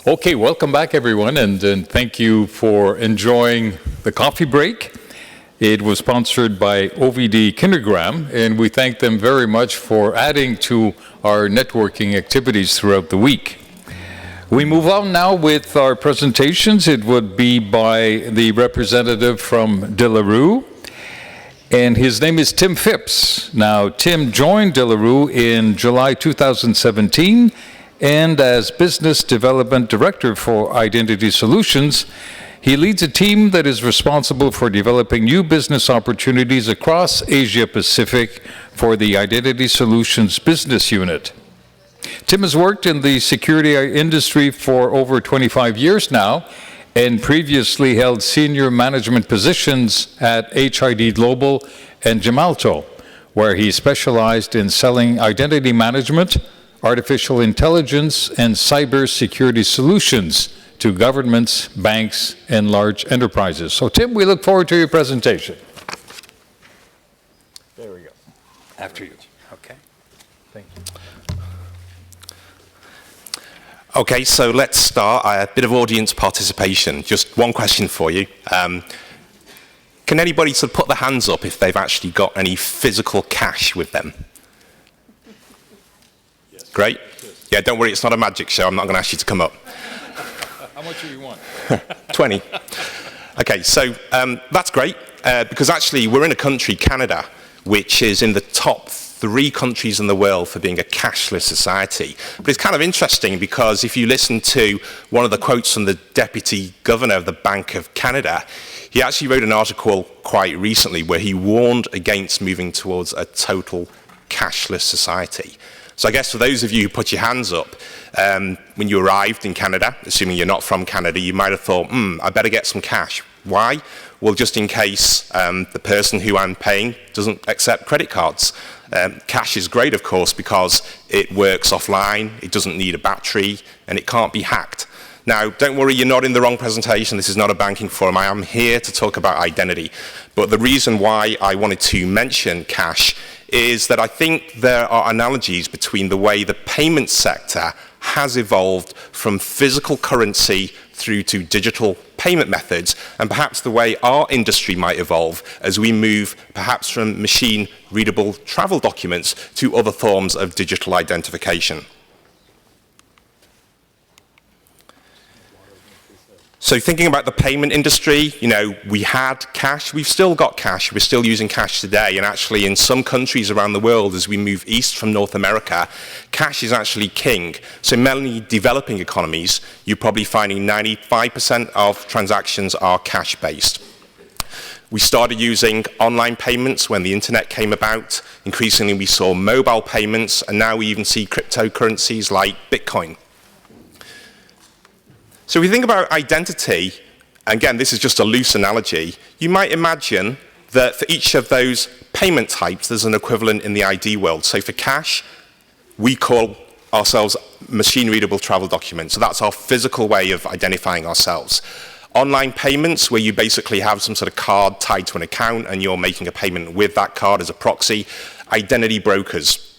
Okay, welcome back everyone, and thank you for enjoying the coffee break. It was sponsored by OVD Kindergram, and we thank them very much for adding to our networking activities throughout the week. We move on now with our presentations. It would be by the representative from De La Rue, and his name is Tim Phipps. Now, Tim joined De La Rue in July 2017, and as Business Development Director for Identity Solutions, he leads a team that is responsible for developing new business opportunities across Asia Pacific for the Identity Solutions business unit. Tim has worked in the security industry for over 25 years now, and previously held senior management positions at HID Global and Gemalto, where he specialized in selling identity management, artificial intelligence, and cybersecurity solutions to governments, banks, and large enterprises. So, Tim, we look forward to your presentation. There we go. After you. Okay. Thank you. Okay, so let's start. A bit of audience participation. Just one question for you. Can anybody sort of put their hands up if they've actually got any physical cash with them? Yes. Great. Yes. Yeah, don't worry, it's not a magic show. I'm not going to ask you to come up. How much do you want? 20. Okay, so that's great, because actually we're in a country, Canada, which is in the top 3 countries in the world for being a cashless society. But it's kind of interesting because if you listen to one of the quotes from the Deputy Governor of the Bank of Canada, he actually wrote an article quite recently where he warned against moving towards a total cashless society. So I guess for those of you who put your hands up, when you arrived in Canada, assuming you're not from Canada, you might have thought, I better get some cash. Why? Well, just in case the person who I'm paying doesn't accept credit cards. Cash is great, of course, because it works offline, it doesn't need a battery, and it can't be hacked. Now, don't worry, you're not in the wrong presentation. This is not a banking forum. I am here to talk about identity. But the reason why I wanted to mention cash is that I think there are analogies between the way the payment sector has evolved from physical currency through to digital payment methods, and perhaps the way our industry might evolve as we move perhaps from machine-readable travel documents to other forms of digital identification. So thinking about the payment industry, you know, we had cash, we've still got cash, we're still using cash today, and actually in some countries around the world as we move east from North America, cash is actually king. So in many developing economies, you're probably finding 95% of transactions are cash-based. We started using online payments when the internet came about. Increasingly we saw mobile payments, and now we even see cryptocurrencies like Bitcoin. So if we think about identity, again, this is just a loose analogy, you might imagine that for each of those payment types, there's an equivalent in the ID world. So for cash, we call ourselves machine-readable travel documents. So that's our physical way of identifying ourselves. Online payments, where you basically have some sort of card tied to an account and you're making a payment with that card as a proxy. Identity brokers.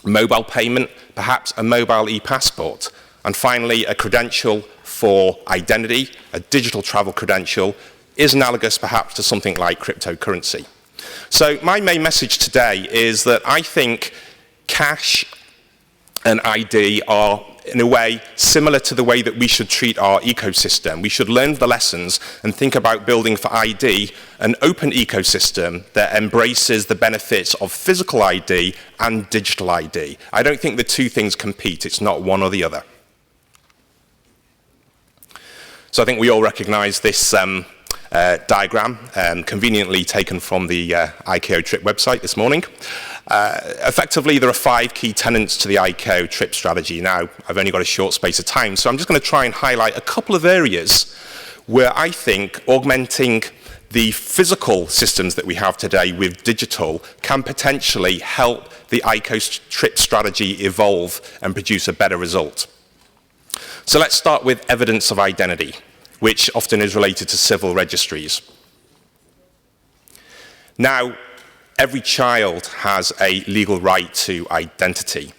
Mobile payment, perhaps a mobile e-passport. And finally, a credential for identity, a digital travel credential, is analogous perhaps to something like cryptocurrency. So my main message today is that I think cash and ID are, in a way, similar to the way that we should treat our ecosystem. We should learn the lessons and think about building for ID an open ecosystem that embraces the benefits of physical ID and digital ID. I don't think the two things compete. It's not one or the other. So I think we all recognize this diagram, conveniently taken from the ICAO trip website this morning. Effectively, there are 5 key tenets to the ICAO trip strategy. Now, I've only got a short space of time, so I'm just going to try and highlight a couple of areas where I think augmenting the physical systems that we have today with digital can potentially help the ICAO trip strategy evolve and produce a better result. So let's start with evidence of identity, which often is related to civil registries. Now, every child has a legal right to identity.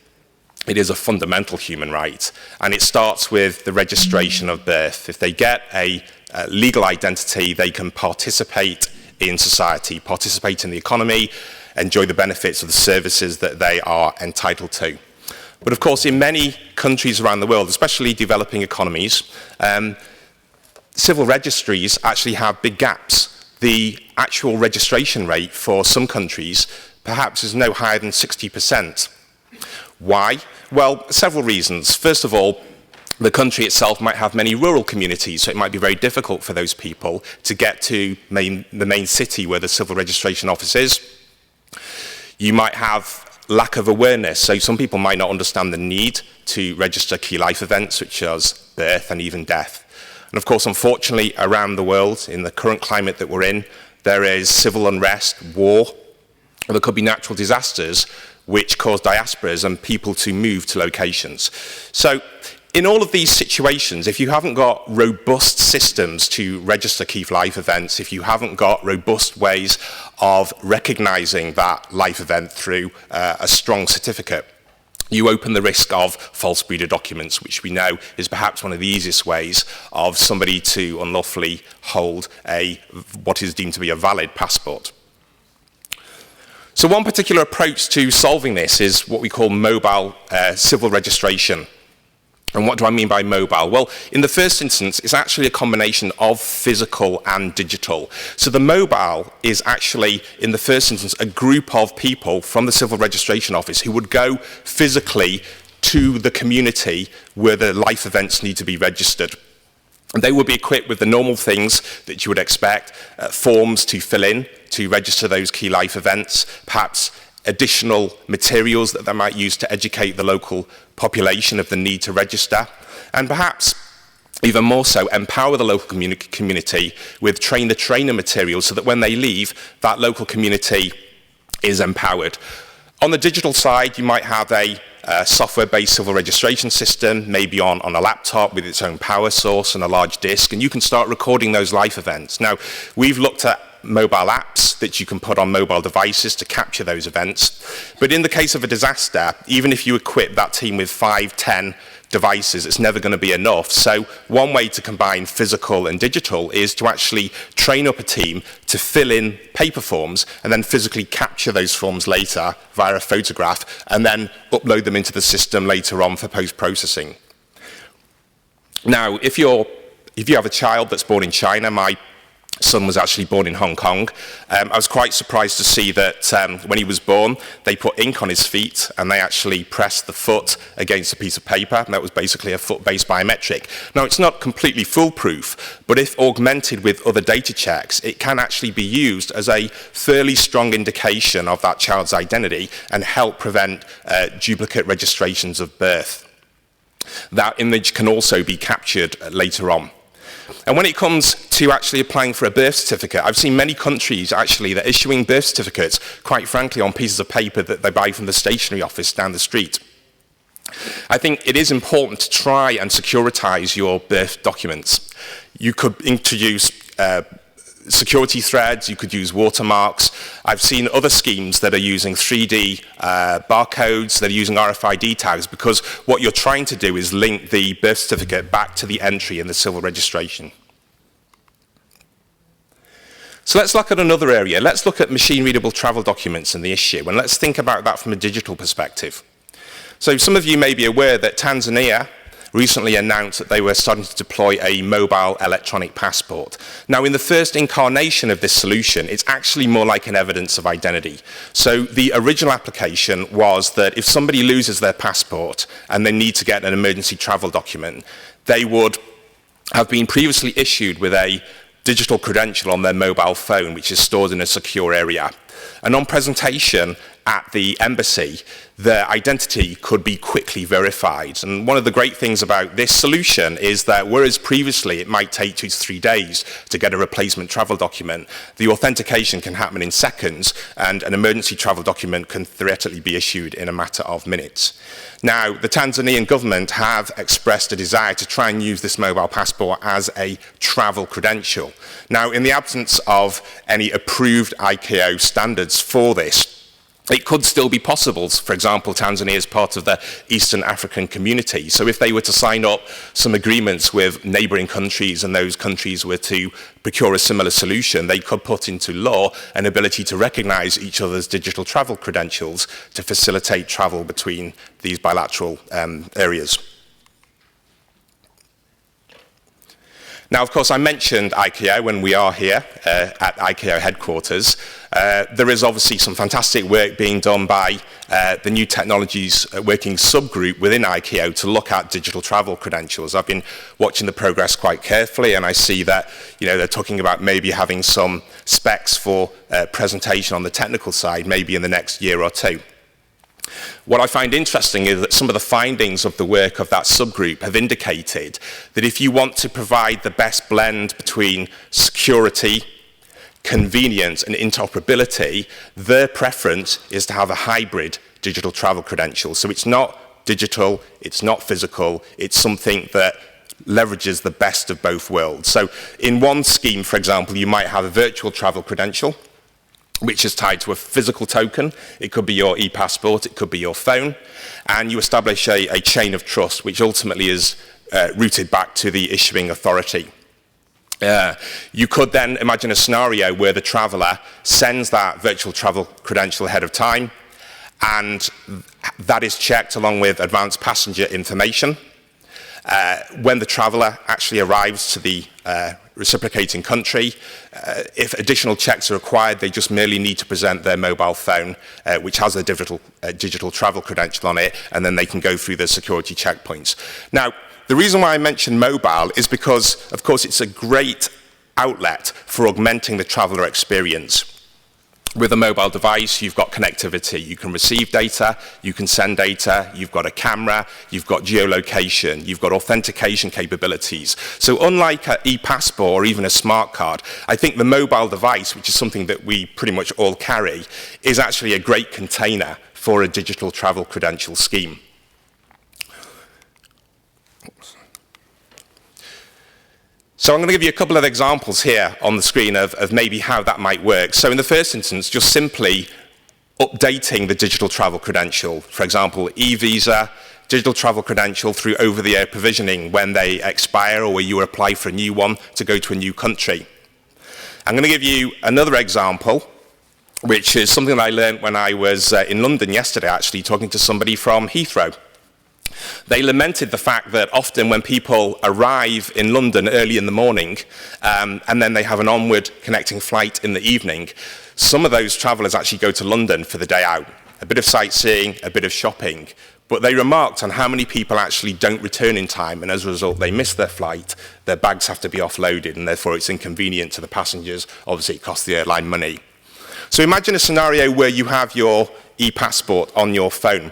it is a fundamental human right, and it starts with the registration of birth. If they get a legal identity, they can participate in society, participate in the economy, enjoy the benefits of the services that they are entitled to. But of course, in many countries around the world, especially developing economies, civil registries actually have big gaps. The actual registration rate for some countries perhaps is no higher than 60%. Why? Well, several reasons. First of all, the country itself might have many rural communities, so it might be very difficult for those people to get to the main city where the civil registration office is. You might have lack of awareness, so some people might not understand the need to register key life events such as birth and even death. And of course, unfortunately, around the world, in the current climate that we're in, there is civil unrest, war, or there could be natural disasters which cause diasporas and people to move to locations. So in all of these situations, if you haven't got robust systems to register key life events, if you haven't got robust ways of recognizing that life event through a strong certificate, you open the risk of false breeder documents, which we know is perhaps one of the easiest ways of somebody to unlawfully hold what is deemed to be a valid passport. So one particular approach to solving this is what we call mobile civil registration. And what do I mean by mobile? Well, in the first instance, it's actually a combination of physical and digital. So the mobile is actually, in the first instance, a group of people from the Civil Registration Office who would go physically to the community where the life events need to be registered. And they would be equipped with the normal things that you would expect, forms to fill in to register those key life events, perhaps additional materials that they might use to educate the local population of the need to register, and perhaps even more so, empower the local community with train-the-trainer materials so that when they leave, that local community is empowered. On the digital side, you might have a software-based civil registration system, maybe on a laptop with its own power source and a large disk, and you can start recording those life events. Now, we've looked at mobile apps that you can put on mobile devices to capture those events. But in the case of a disaster, even if you equip that team with 5, 10 devices, it's never going to be enough. So one way to combine physical and digital is to actually train up a team to fill in paper forms and then physically capture those forms later via a photograph and then upload them into the system later on for post-processing. Now, if you have a child that's born in China, my son was actually born in Hong Kong. I was quite surprised to see that when he was born, they put ink on his feet and they actually pressed the foot against a piece of paper, and that was basically a foot-based biometric. Now, it's not completely foolproof, but if augmented with other data checks, it can actually be used as a fairly strong indication of that child's identity and help prevent duplicate registrations of birth. That image can also be captured later on. And when it comes to actually applying for a birth certificate, I've seen many countries actually that are issuing birth certificates, quite frankly, on pieces of paper that they buy from the stationery office down the street. I think it is important to try and securitize your birth documents. You could introduce security threads, you could use watermarks. I've seen other schemes that are using 3D barcodes, that are using RFID tags, because what you're trying to do is link the birth certificate back to the entry in the civil registration. So let's look at another area. Let's look at machine-readable travel documents and the issue, and let's think about that from a digital perspective. So some of you may be aware that Tanzania recently announced that they were starting to deploy a mobile electronic passport. Now, in the first incarnation of this solution, it's actually more like an evidence of identity. So the original application was that if somebody loses their passport and they need to get an emergency travel document, they would have been previously issued with a digital credential on their mobile phone, which is stored in a secure area. And on presentation at the embassy, their identity could be quickly verified. And one of the great things about this solution is that whereas previously it might take 2 to 3 days to get a replacement travel document, the authentication can happen in seconds, and an emergency travel document can theoretically be issued in a matter of minutes. Now, the Tanzanian government have expressed a desire to try and use this mobile passport as a travel credential. Now, in the absence of any approved ICAO standards for this, it could still be possible. For example, Tanzania is part of the Eastern African community. So if they were to sign up some agreements with neighbouring countries and those countries were to procure a similar solution, they could put into law an ability to recognise each other's digital travel credentials to facilitate travel between these bilateral areas. Now, of course, I mentioned ICAO, and we are here at ICAO headquarters. There is obviously some fantastic work being done by the New Technologies Working Subgroup within ICAO to look at digital travel credentials. I've been watching the progress quite carefully, and I see that they're talking about maybe having some specs for presentation on the technical side, maybe in the next year or two. What I find interesting is that some of the findings of the work of that subgroup have indicated that if you want to provide the best blend between security, convenience and interoperability, their preference is to have a hybrid digital travel credential. So it's not digital, it's not physical, it's something that leverages the best of both worlds. So in one scheme, for example, you might have a virtual travel credential, which is tied to a physical token. It could be your e-passport, it could be your phone, and you establish a chain of trust, which ultimately is routed back to the issuing authority. You could then imagine a scenario where the traveller sends that virtual travel credential ahead of time, and that is checked along with advanced passenger information. When the traveller actually arrives to the reciprocating country, if additional checks are required, they just merely need to present their mobile phone, which has a digital travel credential on it, and then they can go through the security checkpoints. Now, the reason why I mention mobile is because, of course, it's a great outlet for augmenting the traveller experience. With a mobile device, you've got connectivity. You can receive data, you can send data, you've got a camera, you've got geolocation, you've got authentication capabilities. So unlike an e-passport or even a smart card, I think the mobile device, which is something that we pretty much all carry, is actually a great container for a digital travel credential scheme. So I'm going to give you a couple of examples here on the screen of maybe how that might work. So in the first instance, just simply updating the digital travel credential. For example, e-visa, digital travel credential through over-the-air provisioning when they expire or where you apply for a new one to go to a new country. I'm going to give you another example, which is something that I learned when I was in London yesterday, actually, talking to somebody from Heathrow. They lamented the fact that often when people arrive in London early in the morning and then they have an onward connecting flight in the evening, some of those travellers actually go to London for the day out. A bit of sightseeing, a bit of shopping. But they remarked on how many people actually don't return in time, and as a result they miss their flight, their bags have to be offloaded, and therefore it's inconvenient to the passengers. Obviously it costs the airline money. So imagine a scenario where you have your e-passport on your phone.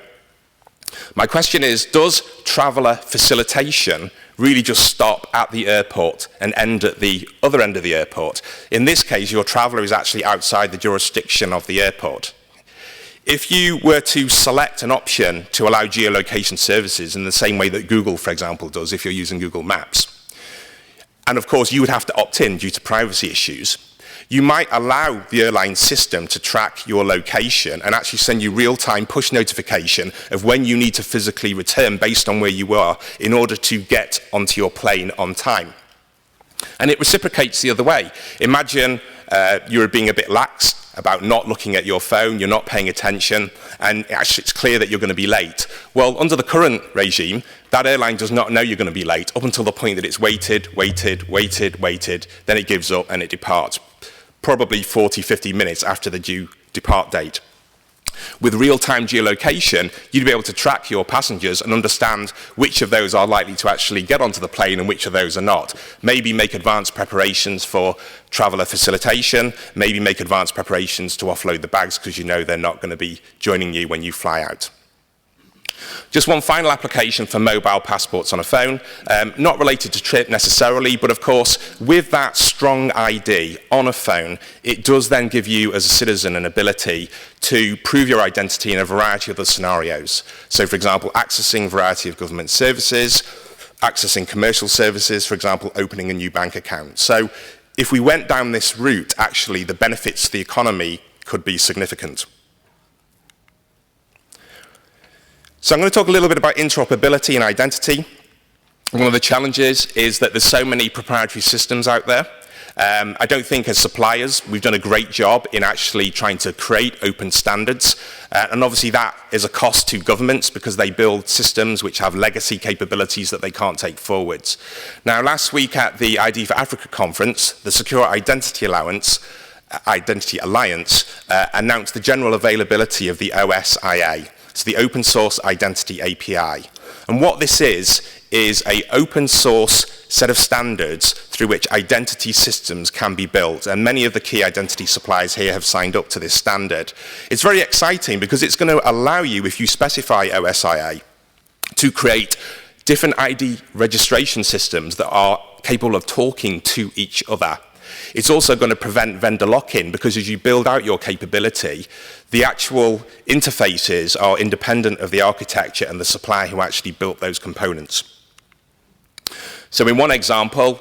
My question is, does traveller facilitation really just stop at the airport and end at the other end of the airport? In this case, your traveller is actually outside the jurisdiction of the airport. If you were to select an option to allow geolocation services in the same way that Google, for example, does if you're using Google Maps, and of course you would have to opt in due to privacy issues, you might allow the airline system to track your location and actually send you real-time push notification of when you need to physically return based on where you are in order to get onto your plane on time. And it reciprocates the other way. Imagine you're being a bit lax about not looking at your phone, you're not paying attention, and actually it's clear that you're going to be late. Well, under the current regime, that airline does not know you're going to be late up until the point that it's waited, then it gives up and it departs. Probably 40, 50 minutes after the due depart date. With real-time geolocation, you'd be able to track your passengers and understand which of those are likely to actually get onto the plane and which of those are not. Maybe make advanced preparations for traveller facilitation, maybe make advanced preparations to offload the bags because you know they're not going to be joining you when you fly out. Just one final application for mobile passports on a phone, not related to trip necessarily, but of course, with that strong ID on a phone, it does then give you as a citizen an ability to prove your identity in a variety of other scenarios. So for example, accessing a variety of government services, accessing commercial services, for example, opening a new bank account. So if we went down this route, actually the benefits to the economy could be significant. So I'm going to talk a little bit about interoperability and identity. One of the challenges is that there's so many proprietary systems out there. I don't think as suppliers we've done a great job in actually trying to create open standards, and obviously that is a cost to governments because they build systems which have legacy capabilities that they can't take forwards. Now, last week at the ID for Africa conference, the Secure Identity Alliance announced the general availability of the OSIA. It's the Open Source Identity API. And what this is an open source set of standards through which identity systems can be built. And many of the key identity suppliers here have signed up to this standard. It's very exciting because it's going to allow you, if you specify OSIA, to create different ID registration systems that are capable of talking to each other. It's also going to prevent vendor lock-in because as you build out your capability, the actual interfaces are independent of the architecture and the supplier who actually built those components. So in one example,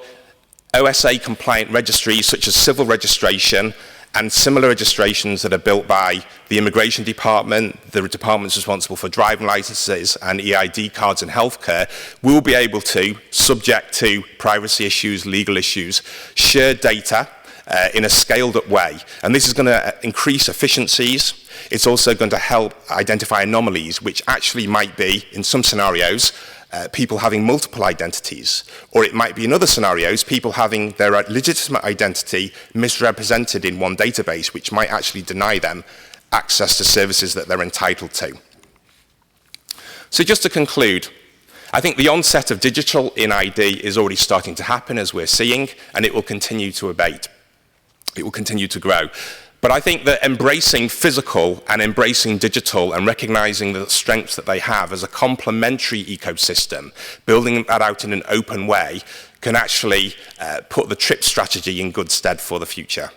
OSA compliant registries such as civil registration and similar registrations that are built by the Immigration Department, the departments responsible for driving licenses and EID cards in healthcare, will be able to, subject to privacy issues, legal issues, share data in a scaled up way. And this is going to increase efficiencies. It's also going to help identify anomalies, which actually might be, in some scenarios, people having multiple identities, or it might be in other scenarios, people having their legitimate identity misrepresented in one database, which might actually deny them access to services that they're entitled to. So just to conclude, I think the onset of digital in ID is already starting to happen, as we're seeing, and it will continue to abate. It will continue to grow. But I think that embracing physical and embracing digital and recognizing the strengths that they have as a complementary ecosystem, building that out in an open way, can actually put the TRIP strategy in good stead for the future.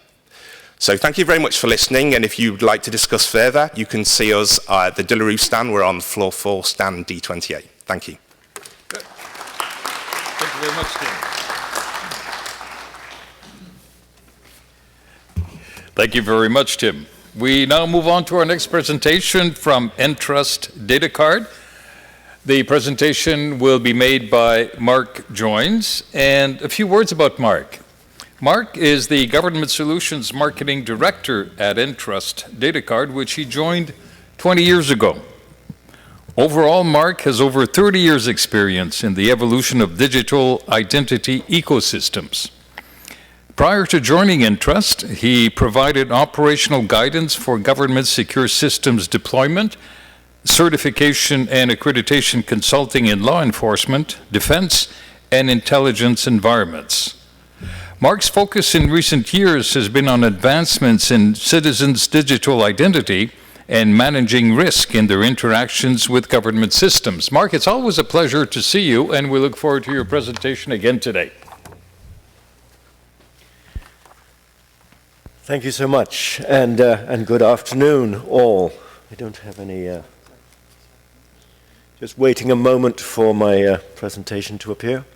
So thank you very much for listening, and if you'd like to discuss further, you can see us at the De La Rue stand. We're on floor 4, stand D28. Thank you. Good. Thank you very much, Tim. Thank you very much, Tim. We now move on to our next presentation from Entrust Datacard. The presentation will be made by Mark Joynes, and a few words about Mark. Mark is the Government Solutions Marketing Director at Entrust Datacard, which he joined 20 years ago. Overall, Mark has over 30 years' experience in the evolution of digital identity ecosystems. Prior to joining Entrust, he provided operational guidance for government secure systems deployment, certification and accreditation consulting in law enforcement, defense, and intelligence environments. Mark's focus in recent years has been on advancements in citizens' digital identity and managing risk in their interactions with government systems. Mark, it's always a pleasure to see you, and we look forward to your presentation again today. Thank you so much, and good afternoon, all. I don't have any... just waiting a moment for my presentation to appear.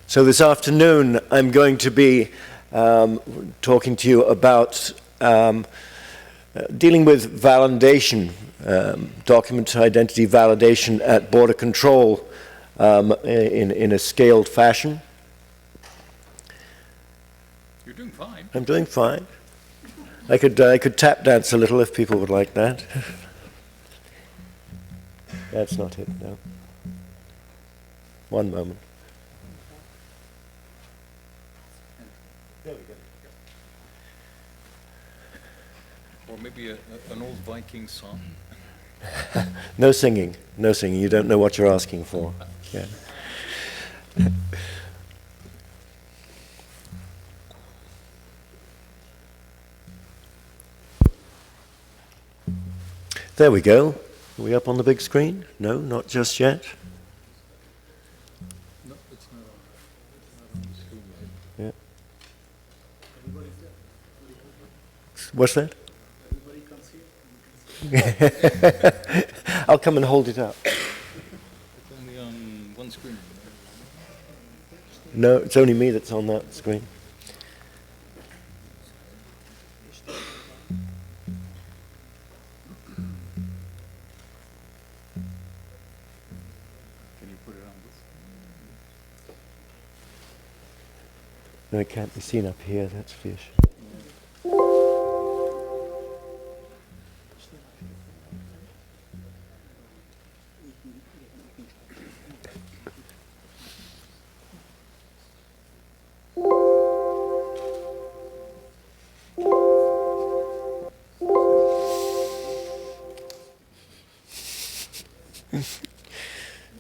So this afternoon, I'm going to be talking to you about dealing with validation, document identity validation at border control in a scaled fashion. You're doing fine. I'm doing fine. I could tap dance a little if people would like that. That's not it, no. One moment. There we go. Or maybe an old Viking song. No singing, no singing. You don't know what you're asking for. Yeah. There we go. Are we up on the big screen? No, not just yet. No, it's not on the screen yet. Yeah. What's that? I'll come and hold it up. It's only on one screen. No, it's only me that's on that screen. No, it can't be seen up here, that's the issue.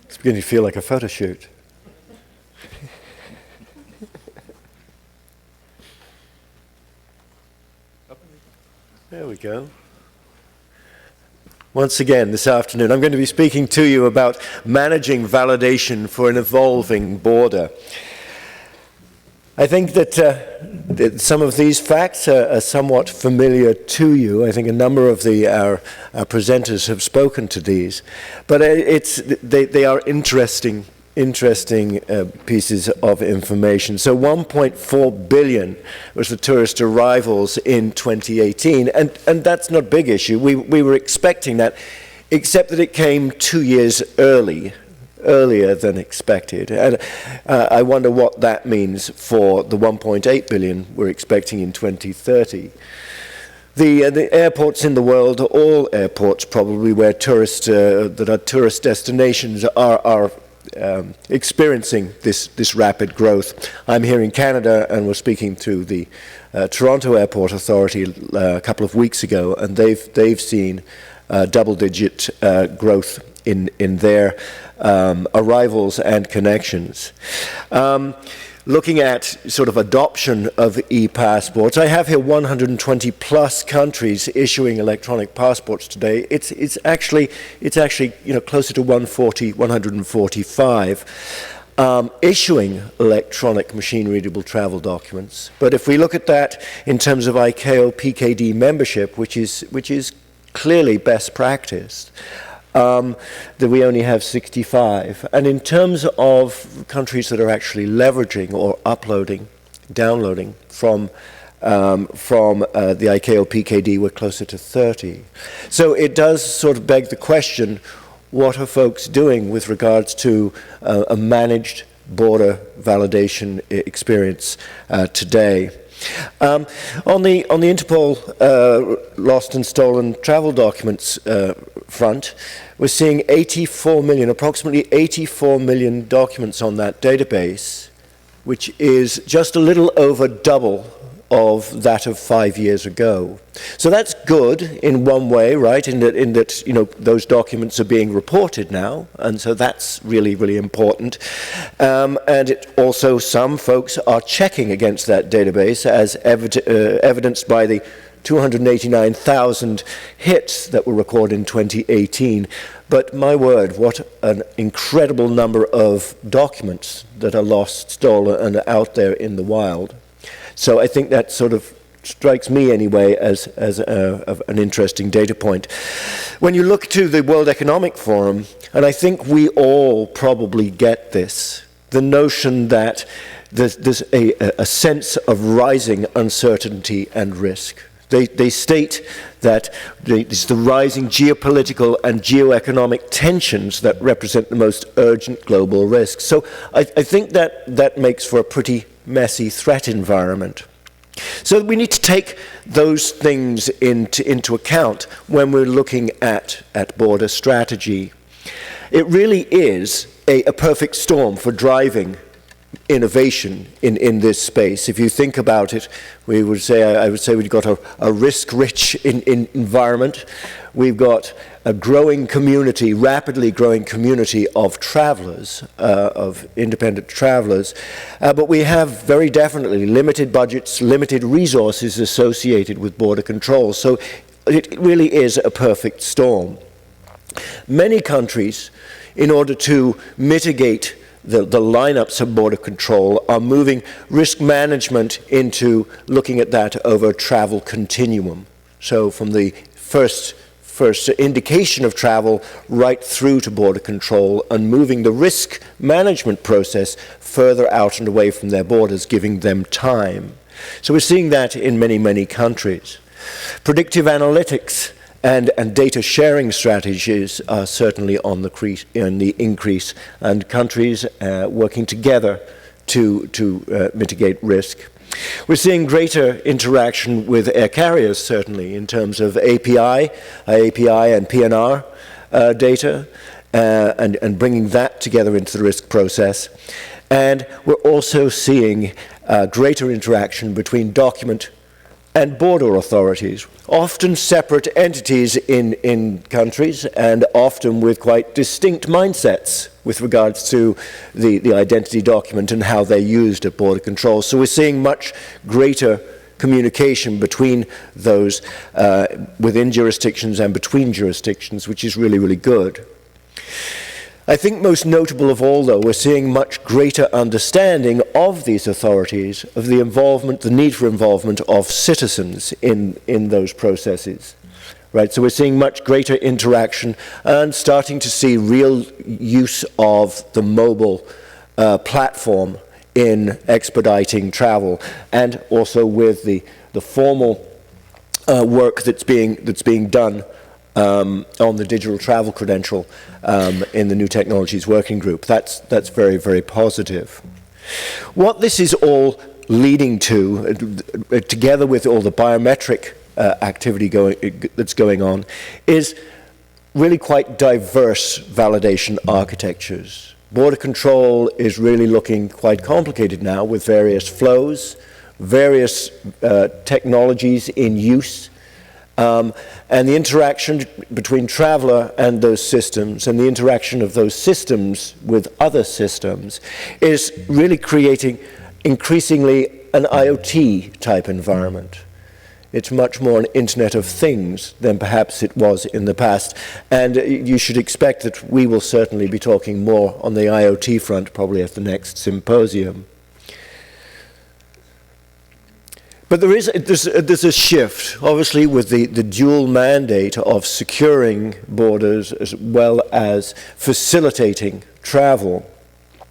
It's beginning to feel like a photo shoot. There we go. Once again, this afternoon, I'm going to be speaking to you about managing validation for an evolving border. I think that some of these facts are somewhat familiar to you. I think a number of our presenters have spoken to these. But they are interesting pieces of information. So 1.4 billion was the tourist arrivals in 2018, and that's not a big issue. We were expecting that, except that it came 2 years earlier than expected. And I wonder what that means for the 1.8 billion we're expecting in 2030. The airports in the world, all airports probably where tourists that are tourist destinations are experiencing this rapid growth. I'm here in Canada, and we're speaking to the Toronto Airport Authority a couple of weeks ago, and they've seen double-digit growth in their arrivals and connections. Looking at sort of adoption of e-passports, I have here 120 plus countries issuing electronic passports today. It's actually closer to 145 issuing electronic machine-readable travel documents. But if we look at that in terms of ICAO PKD membership, which is clearly best practice, that we only have 65. And in terms of countries that are actually leveraging or downloading from the ICAO PKD, we're closer to 30. So it does sort of beg the question, what are folks doing with regards to a managed border validation experience today? On the Interpol lost and stolen travel documents front, we're seeing approximately 84 million documents on that database, which is just a little over double of that of 5 years ago. So that's good in one way, right? In that those documents are being reported now, and so that's really, really important. And it also, some folks are checking against that database, as evidenced by the 289,000 hits that were recorded in 2018. But my word, what an incredible number of documents that are lost, stolen, and out there in the wild. So I think that sort of strikes me anyway as an interesting data point. When you look to the World Economic Forum, and I think we all probably get this, the notion that there's a sense of rising uncertainty and risk. They state that it's the rising geopolitical and geoeconomic tensions that represent the most urgent global risks. So I think that makes for a pretty messy threat environment. So we need to take those things into account when we're looking at border strategy. It really is a perfect storm for driving innovation in this space. If you think about it, I would say we've got a risk-rich environment. We've got a growing community, rapidly growing community of travelers, of independent travelers, but we have very definitely limited budgets, limited resources associated with border control. So it really is a perfect storm. Many countries, in order to mitigate the lineups of border control, are moving risk management into looking at that over a travel continuum. So from the first indication of travel right through to border control, and moving the risk management process further out and away from their borders, giving them time. So we're seeing that in many, many countries. Predictive analytics and data sharing strategies are certainly on the increase, and countries working together to mitigate risk. We're seeing greater interaction with air carriers, certainly, in terms of API and PNR data, and bringing that together into the risk process. And we're also seeing greater interaction between document and border authorities, often separate entities in countries, and often with quite distinct mindsets with regards to the identity document and how they're used at border control. So we're seeing much greater communication between those within jurisdictions and between jurisdictions, which is really, really good. I think most notable of all, though, we're seeing much greater understanding of these authorities, of the involvement, the need for involvement of citizens in those processes. Right, so we're seeing much greater interaction and starting to see real use of the mobile platform in expediting travel, and also with the formal work that's being done on the digital travel credential in the New Technologies Working Group. That's very, very positive. What this is all leading to, together with all the biometric activity that's going on, is really quite diverse validation architectures. Border control is really looking quite complicated now, with various flows, various technologies in use, and the interaction between traveler and those systems, and the interaction of those systems with other systems, is really creating increasingly an IoT type environment. It's much more an Internet of Things than perhaps it was in the past. And you should expect that we will certainly be talking more on the IoT front, probably at the next symposium. But there's a shift, obviously, with the dual mandate of securing borders as well as facilitating travel.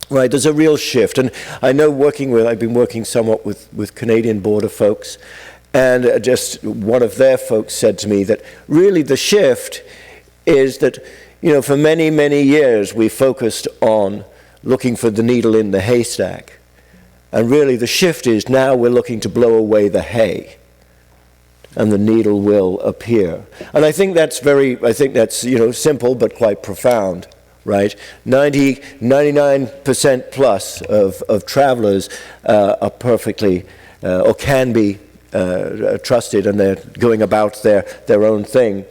Right, there's a real shift. And I know I've been working somewhat with Canadian border folks, and just one of their folks said to me that really the shift is that, for many, many years we focused on looking for the needle in the haystack. And really the shift is now we're looking to blow away the hay, and the needle will appear. And I think that's simple but quite profound, right? 99% plus of travelers are perfectly or can be trusted, and they're going about their own thing.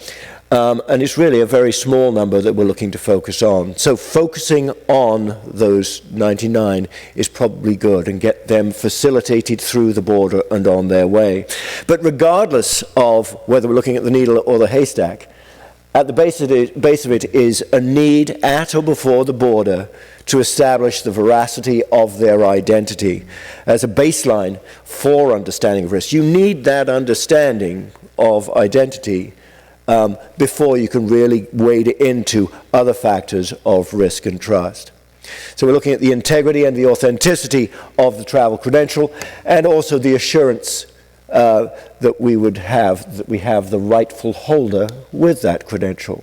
And it's really a very small number that we're looking to focus on. So focusing on those 99 is probably good, and get them facilitated through the border and on their way. But regardless of whether we're looking at the needle or the haystack, at the base of it is a need at or before the border to establish the veracity of their identity as a baseline for understanding of risk. You need that understanding of identity before you can really wade into other factors of risk and trust. So we're looking at the integrity and the authenticity of the travel credential, and also the assurance that we have the rightful holder with that credential.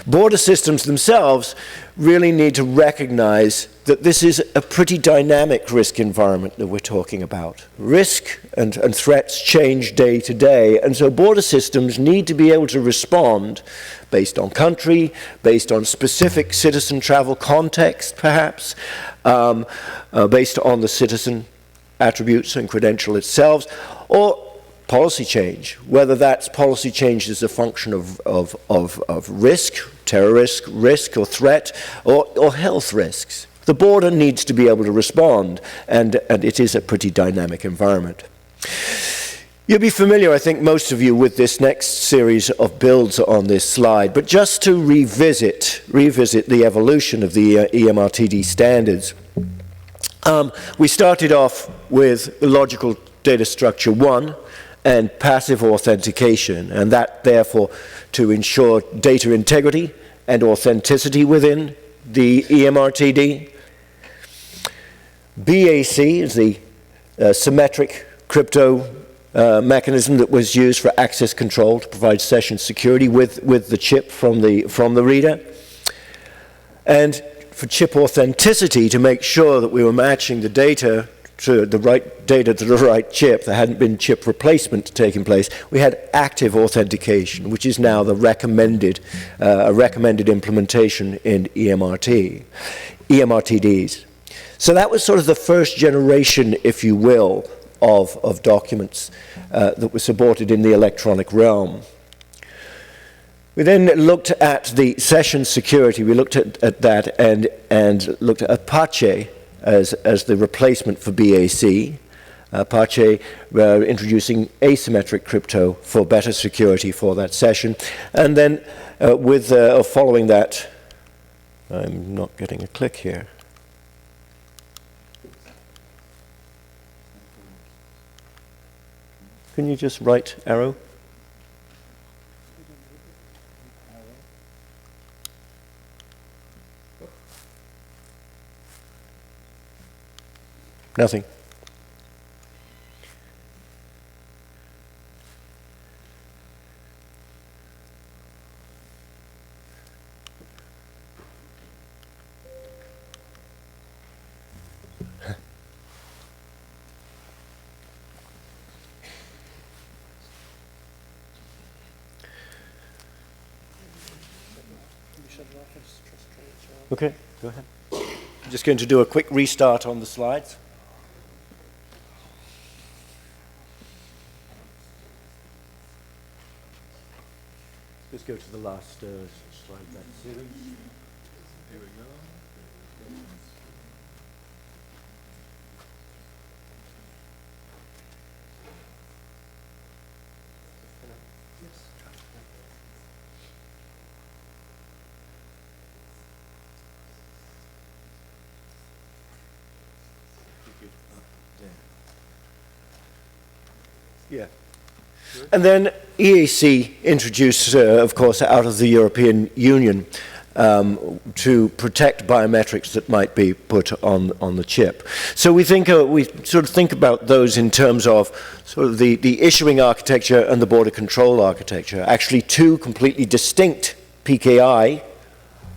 Border systems themselves really need to recognize that this is a pretty dynamic risk environment that we're talking about. Risk and threats change day to day, and so border systems need to be able to respond based on country, based on specific citizen travel context, perhaps, based on the citizen attributes and credential itself, or policy change, whether that's policy change as a function of risk, terrorist risk or threat, or health risks. The border needs to be able to respond, and it is a pretty dynamic environment. You'll be familiar, I think most of you, with this next series of builds on this slide, but just to revisit the evolution of the EMRTD standards. We started off with logical data structure 1 and passive authentication, and that therefore to ensure data integrity and authenticity within the EMRTD. BAC is the symmetric crypto mechanism that was used for access control to provide session security with the chip from the reader. And for chip authenticity to make sure that we were matching the data to the right chip. There hadn't been chip replacement taking place. We had active authentication, which is now the recommended implementation in EMRTDs. So that was sort of the first generation, if you will, of documents that were supported in the electronic realm. We then looked at the session security. We looked at that and looked at Apache as the replacement for BAC. Apache introducing asymmetric crypto for better security for that session. And then following that, I'm not getting a click here. Can you just right arrow? Nothing. Okay, go ahead. I'm just going to do a quick restart on the slides. Let's go to the last slide of that series. Here we go. Yeah. And then EAC introduced, of course, out of the European Union to protect biometrics that might be put on the chip. So we sort of think about those in terms of sort of the issuing architecture and the border control architecture. Actually, two completely distinct PKI,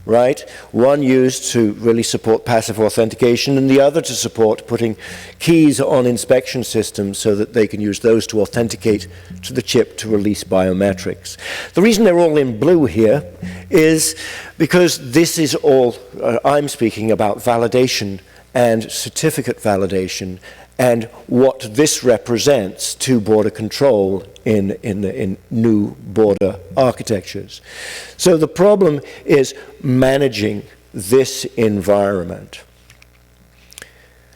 right? One used to really support passive authentication and the other to support putting keys on inspection systems so that they can use those to authenticate to the chip to release biometrics. The reason they're all in blue here is because this is all, I'm speaking about validation and certificate validation and what this represents to border control in new border architectures. So the problem is managing this environment.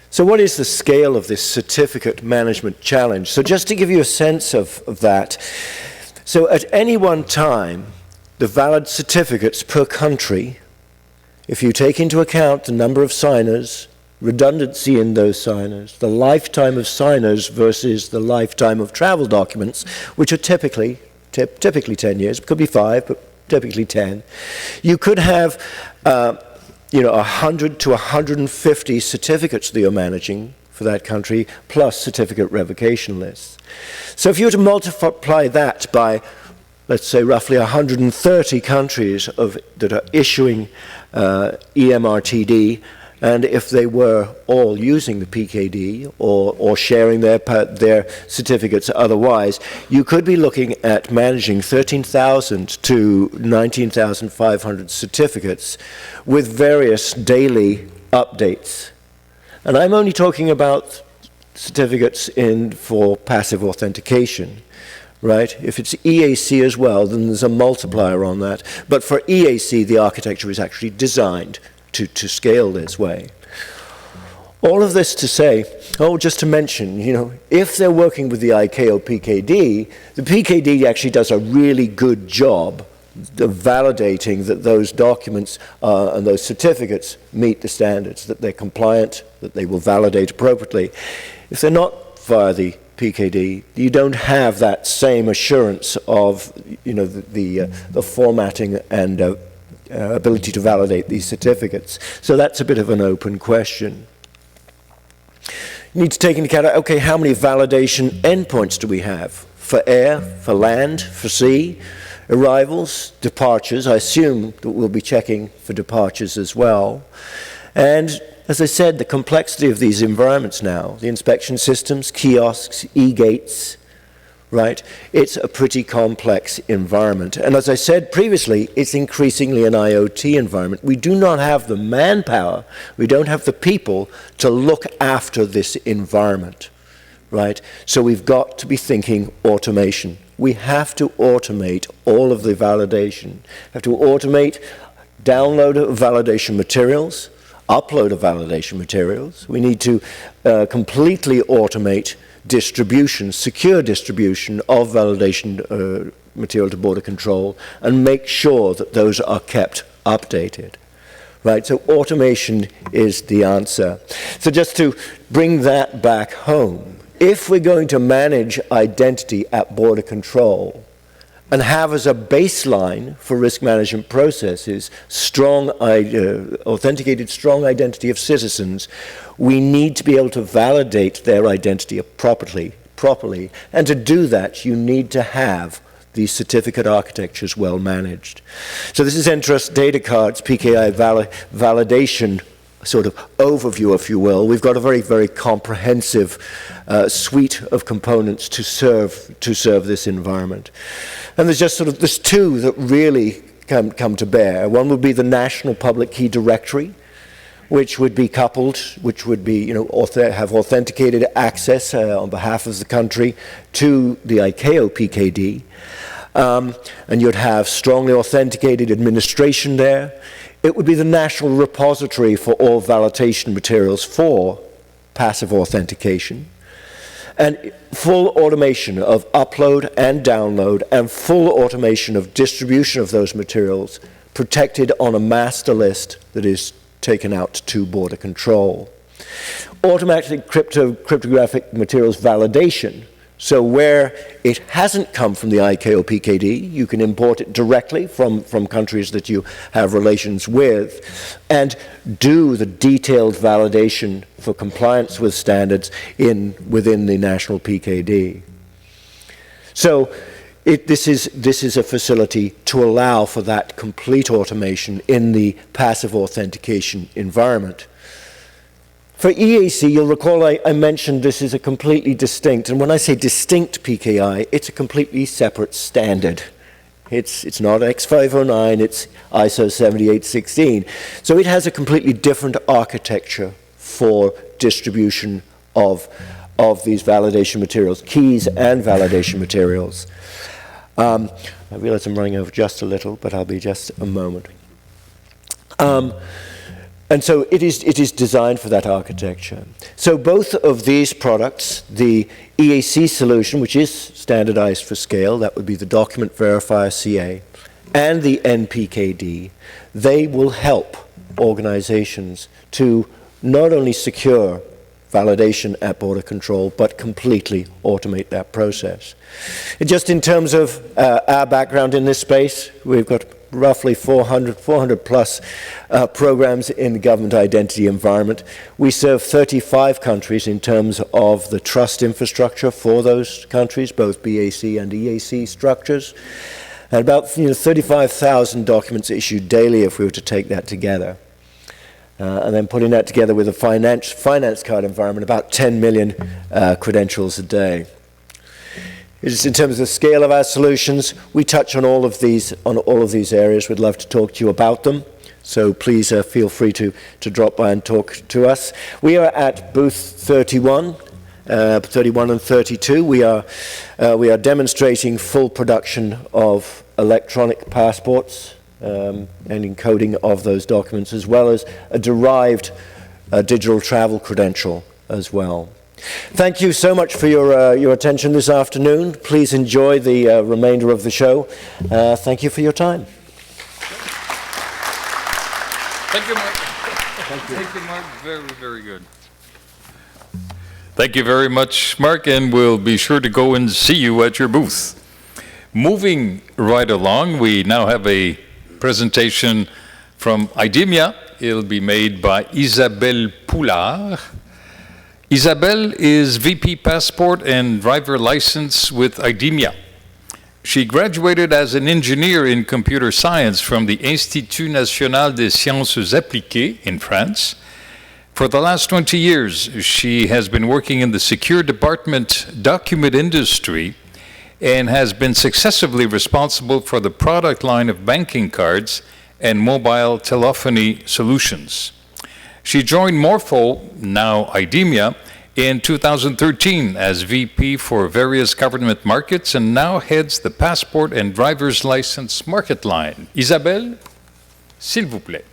So what is the scale of this certificate management challenge? So just to give you a sense of that, so at any one time, the valid certificates per country, if you take into account the number of signers, redundancy in those signers, the lifetime of signers versus the lifetime of travel documents, which are typically 10 years, it could be 5, but typically 10. You could have 100 to 150 certificates that you're managing for that country, plus certificate revocation lists. So if you were to multiply that by, let's say, roughly 130 countries that are issuing EMRTD, and if they were all using the PKD or sharing their certificates otherwise, you could be looking at managing 13,000 to 19,500 certificates with various daily updates. And I'm only talking about certificates for passive authentication, right? If it's EAC as well, then there's a multiplier on that. But for EAC, the architecture is actually designed to scale this way. All of this to say, just to mention, if they're working with the ICAO PKD, the PKD actually does a really good job of validating that those documents and those certificates meet the standards, that they're compliant, that they will validate appropriately. If they're not via the PKD, you don't have that same assurance of the formatting and ability to validate these certificates. So that's a bit of an open question. You need to take into account, okay, how many validation endpoints do we have? For air, for land, for sea? arrivals, departures. I assume that we'll be checking for departures as well. And as I said, the complexity of these environments now, the inspection systems, kiosks, e-gates, right? It's a pretty complex environment. And as I said previously, it's increasingly an IoT environment. We do not have the manpower, we don't have the people to look after this environment, right? So we've got to be thinking automation. We have to automate all of the validation. We have to automate download of validation materials, upload of validation materials. We need to completely automate distribution, secure distribution of validation material to border control, and make sure that those are kept updated. Right, so automation is the answer. So just to bring that back home, if we're going to manage identity at border control and have as a baseline for risk management processes authenticated strong identity of citizens, we need to be able to validate their identity properly. And to do that, you need to have these certificate architectures well managed. So this is Entrust Datacard's PKI validation sort of overview, if you will. We've got a very, very comprehensive suite of components to serve this environment. And there's two that really come to bear. One would be the National Public Key Directory, which would be coupled, which would be, have authenticated access on behalf of the country to the ICAO PKD. And you'd have strongly authenticated administration there. It would be the national repository for all validation materials for passive authentication. And full automation of upload and download, and full automation of distribution of those materials, protected on a master list that is taken out to border control. Automatic cryptographic materials validation. So where it hasn't come from the ICAO PKD, you can import it directly from countries that you have relations with, and do the detailed validation for compliance with standards within the national PKD. So this is a facility to allow for that complete automation in the passive authentication environment. For EAC, you'll recall I mentioned this is a completely distinct, and when I say distinct PKI, it's a completely separate standard. It's not X509, it's ISO 7816. So it has a completely different architecture for distribution of these validation materials, keys and validation materials. I realize I'm running over just a little, but I'll be just a moment. And so it is designed for that architecture. So both of these products, the EAC solution, which is standardized for scale, that would be the Document Verifier CA, and the NPKD, they will help organizations to not only secure validation at border control, but completely automate that process. And just in terms of our background in this space, we've got roughly 400 plus programs in the government identity environment. We serve 35 countries in terms of the trust infrastructure for those countries, both BAC and EAC structures, and about 35,000 documents issued daily if we were to take that together. And then putting that together with a finance card environment, about 10 million credentials a day. Just in terms of the scale of our solutions, we touch on all of these areas. We'd love to talk to you about them. So please feel free to drop by and talk to us. We are at booth 31 and 32. We are demonstrating full production of electronic passports and encoding of those documents, as well as a derived digital travel credential as well. Thank you so much for your attention this afternoon. Please enjoy the remainder of the show. Thank you for your time. Thank you, Mark. Thank you, Mark. Very, very good. Thank you very much, Mark, and we'll be sure to go and see you at your booth. Moving right along, we now have a presentation from Idemia. It'll be made by Isabelle Poulard. Isabelle is VP Passport and Driver License with Idemia. She graduated as an engineer in computer science from the Institut National des Sciences Appliquées in France. For the last 20 years, she has been working in the secure department document industry and has been successively responsible for the product line of banking cards and mobile telephony solutions. She joined Morpho, now Idemia, in 2013 as VP for various government markets and now heads the passport and driver's license market line. Isabelle, s'il vous plaît.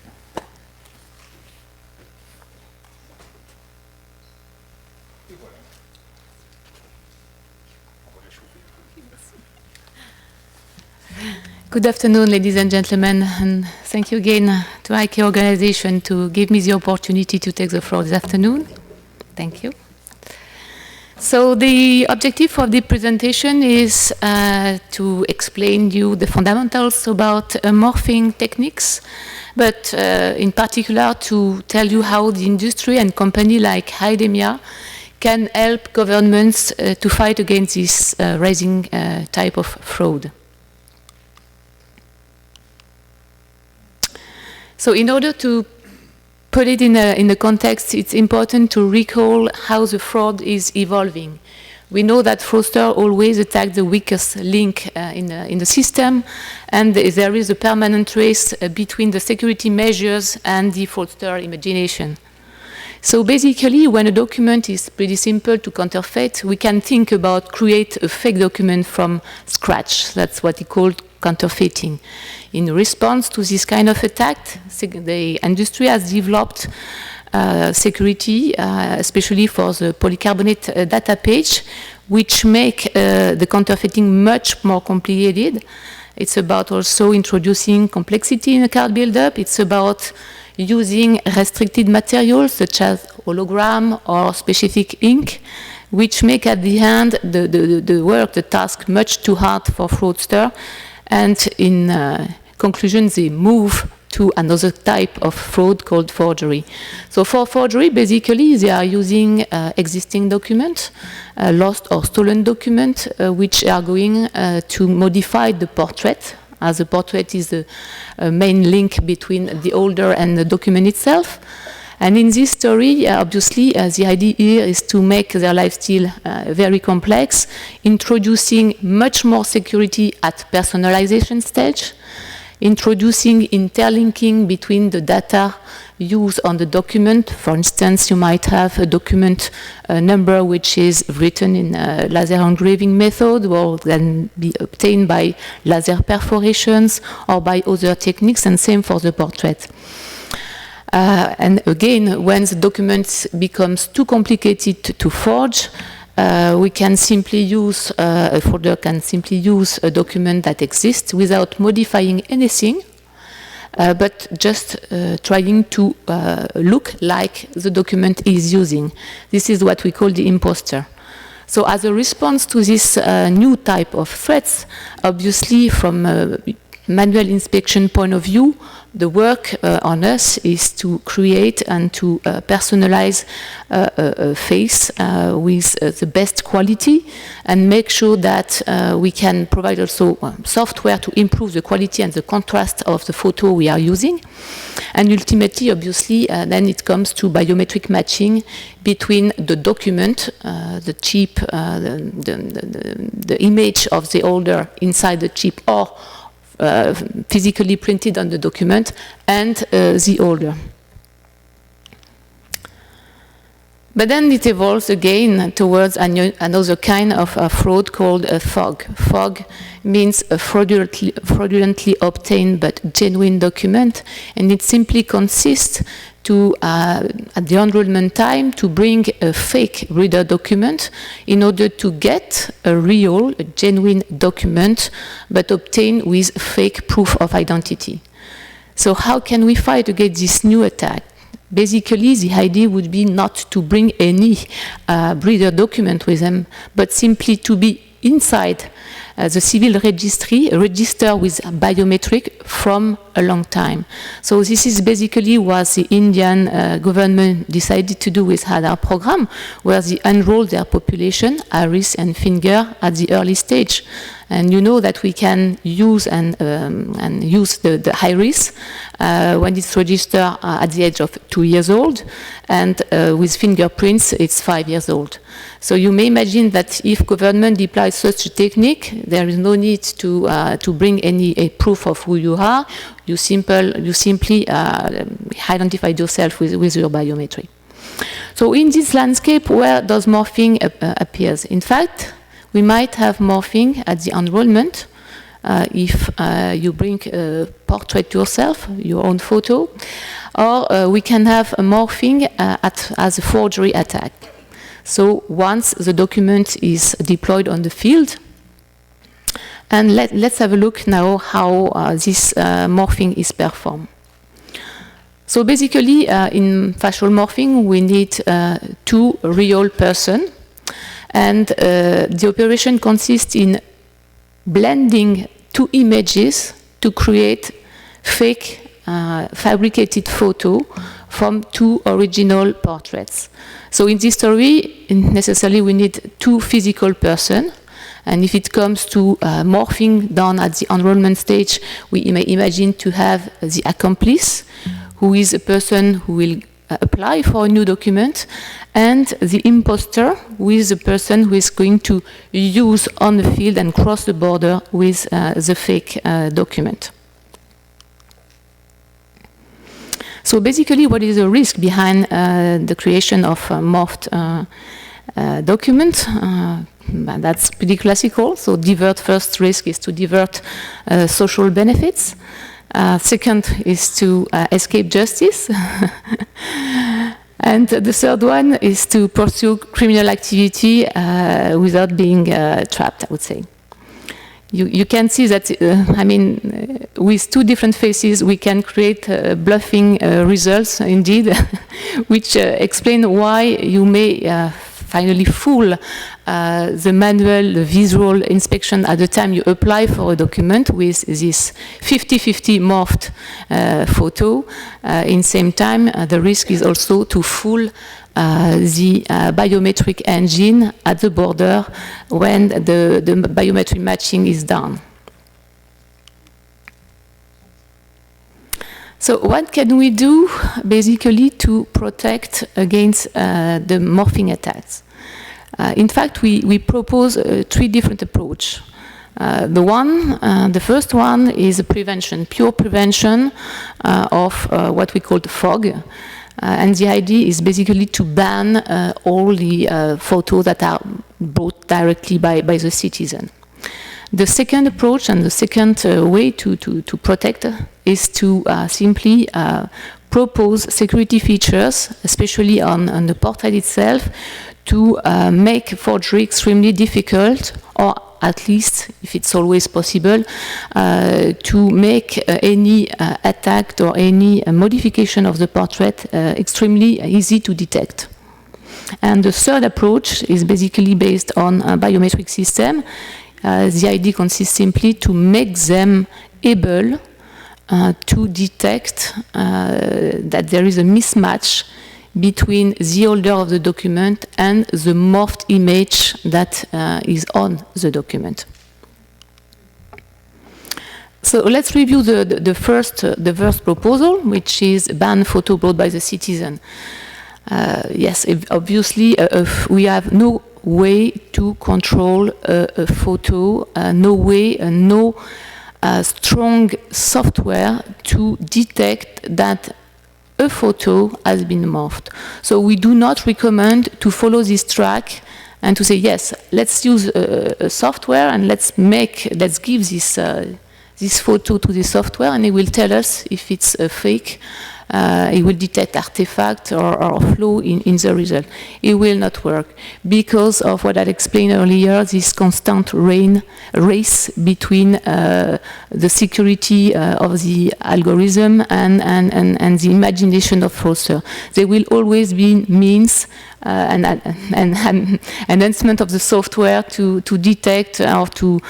Good afternoon, ladies and gentlemen, and thank you again to ICAO organization to give me the opportunity to take the floor this afternoon. Thank you. So the objective of the presentation is to explain you the fundamentals about morphing techniques, but in particular to tell you how the industry and company like Idemia can help governments to fight against this rising type of fraud. So in order to put it in the context, it's important to recall how the fraud is evolving. We know that fraudsters always attack the weakest link in the system, and there is a permanent race between the security measures and the fraudster imagination. So basically, when a document is pretty simple to counterfeit, we can think about create a fake document from scratch. That's what we call counterfeiting. In response to this kind of attack, the industry has developed security, especially for the polycarbonate data page, which make the counterfeiting much more complicated. It's about also introducing complexity in the card buildup. It's about using restricted materials such as hologram or specific ink, which make at the end the work, the task, much too hard for fraudster. And in conclusion, they move to another type of fraud called forgery. So for forgery, basically, they are using existing documents, lost or stolen documents, which are going to modify the portrait, as the portrait is the main link between the holder and the document itself. And in this story, obviously, the idea here is to make their lifestyle very complex, introducing much more security at personalization stage, introducing interlinking between the data used on the document. For instance, you might have a document number which is written in a laser engraving method, or can be obtained by laser perforations or by other techniques, and same for the portrait. And again, when the document becomes too complicated to forge, we can simply use, a forger can simply use a document that exists without modifying anything, but just trying to look like the document is using. This is what we call the imposter. So as a response to this new type of threats, obviously from a manual inspection point of view, the work on us is to create and to personalize a face with the best quality, and make sure that we can provide also software to improve the quality and the contrast of the photo we are using. And ultimately, obviously, then it comes to biometric matching between the document, the chip, the image of the holder inside the chip, or physically printed on the document, and the holder. But then it evolves again towards another kind of fraud called a FOG. FOG means a fraudulently obtained but genuine document, and it simply consists to, at the enrollment time, to bring a fake reader document in order to get a real, a genuine document, but obtained with fake proof of identity. So how can we fight against this new attack? Basically, the idea would be not to bring any reader document with them, but simply to be inside the civil registry, register with biometric from a long time. So this is basically what the Indian government decided to do with Aadhaar program, where they enroll their population, iris and finger, at the early stage. And you know that we can use and use the iris when it's registered at the age of 2 years old, and with fingerprints it's 5 years old. So you may imagine that if government deploys such a technique, there is no need to bring any proof of who you are. You simply identify yourself with your biometry. So in this landscape, where does morphing appears? In fact, we might have morphing at the enrollment if you bring a portrait yourself, your own photo, or we can have a morphing as a forgery attack. So once the document is deployed on the field, and let's have a look now how this morphing is performed. So basically, in facial morphing, we need 2 real persons, and the operation consists in blending 2 images to create fake fabricated photo from 2 original portraits. So in this story, necessarily we need 2 physical persons. And if it comes to morphing done at the enrollment stage, we may imagine to have the accomplice, who is a person who will apply for a new document, and the imposter, who is the person who is going to use on the field and cross the border with the fake document. So basically, what is the risk behind the creation of a morphed document? That's pretty classical. So first risk is to divert social benefits. Second is to escape justice. And the third one is to pursue criminal activity without being trapped, I would say. You can see that, with 2 different faces, we can create bluffing results, indeed, which explain why you may finally fool the manual, the visual inspection at the time you apply for a document with this 50-50 morphed photo. In same time, the risk is also to fool the biometric engine at the border when the biometric matching is done. So what can we do basically to protect against the morphing attacks? In fact, we propose 3 different approaches. The first one is a prevention, pure prevention of what we call the fog. And the idea is basically to ban all the photos that are brought directly by the citizen. The second approach and the second way to protect is to simply propose security features, especially on the portrait itself, to make forgery extremely difficult, or at least, if it's always possible, to make any attack or any modification of the portrait extremely easy to detect. And the third approach is basically based on a biometric system. The idea consists simply to make them able to detect that there is a mismatch between the holder of the document and the morphed image that is on the document. So let's review the first proposal, which is ban photo brought by the citizen. Yes, obviously we have no way to control a photo, no strong software to detect that a photo has been morphed. So we do not recommend to follow this track and to say, yes, let's use a software and let's give this photo to the software and it will tell us if it's a fake. It will detect artifact or flaw in the result. It will not work because of what I explained earlier, this constant race between the security of the algorithm and the imagination of fraudster. There will always be means and enhancement of the software to detect or to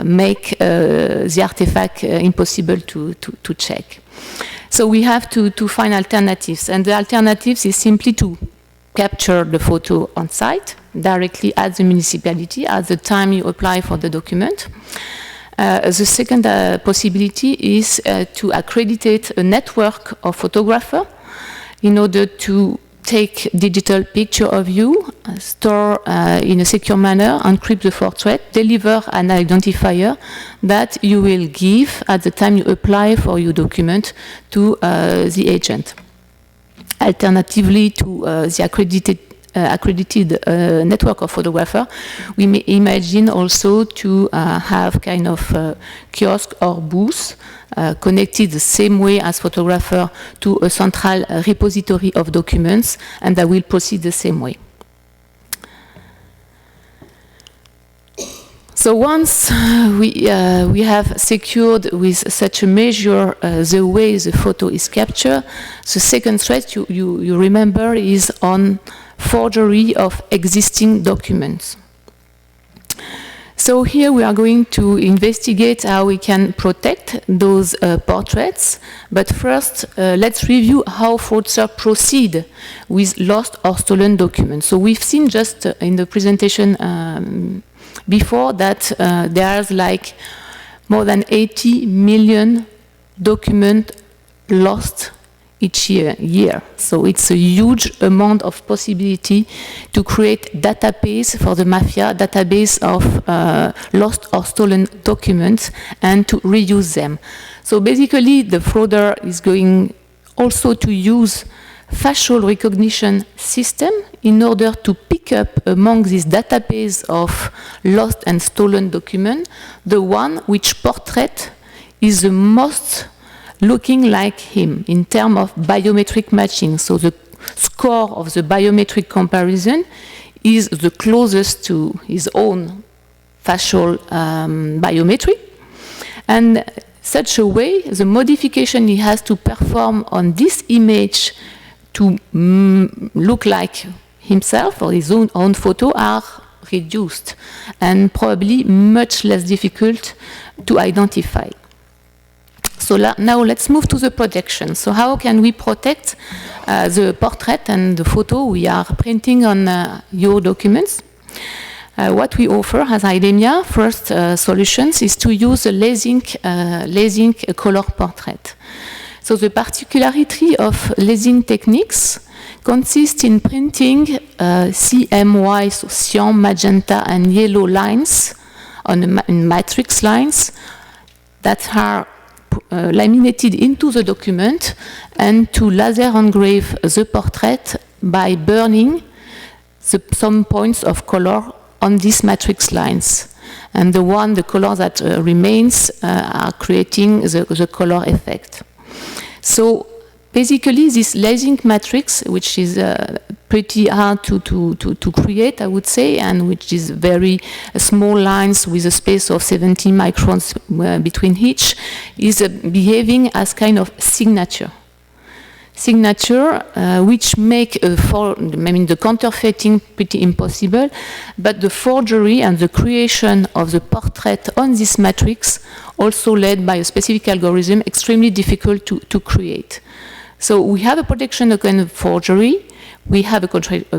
make the artifact impossible to check. So we have to find alternatives, and the alternatives is simply to capture the photo on site directly at the municipality at the time you apply for the document. The second possibility is to accredit a network of photographers in order to take digital picture of you, store in a secure manner, encrypt the portrait, deliver an identifier that you will give at the time you apply for your document to the agent. Alternatively to the accredited network of photographers, we may imagine also to have kind of kiosk or booth connected the same way as photographer to a central repository of documents, and that will proceed the same way. So once we have secured with such a measure the way the photo is captured, the second threat you remember is on forgery of existing documents. So here we are going to investigate how we can protect those portraits. But first, let's review how fraudsters proceed with lost or stolen documents. So we've seen just in the presentation before that there's like more than 80 million documents lost each year. So it's a huge amount of possibility to create database for the mafia, database of lost or stolen documents, and to reuse them. So basically the frauder is going also to use facial recognition system in order to pick up among this database of lost and stolen documents the one which portrait is the most looking like him in terms of biometric matching. So the score of the biometric comparison is the closest to his own facial biometric. And such a way, the modification he has to perform on this image to look like himself or his own photo are reduced and probably much less difficult to identify. So now let's move to the protection. So how can we protect the portrait and the photo we are printing on your documents? What we offer as Idemia, first solutions, is to use a lasing color portrait. So the particularity of lasing techniques consists in printing CMY, so cyan, magenta, and yellow lines on matrix lines that are laminated into the document, and to laser engrave the portrait by burning some points of color on these matrix lines. And the color that remains are creating the color effect. So basically this lasing matrix, which is pretty hard to create, I would say, and which is very small lines with a space of 70 microns between each, is behaving as kind of signature. Which make the counterfeiting pretty impossible, but the forgery and the creation of the portrait on this matrix, also led by a specific algorithm, extremely difficult to create. So we have a protection against forgery, we have a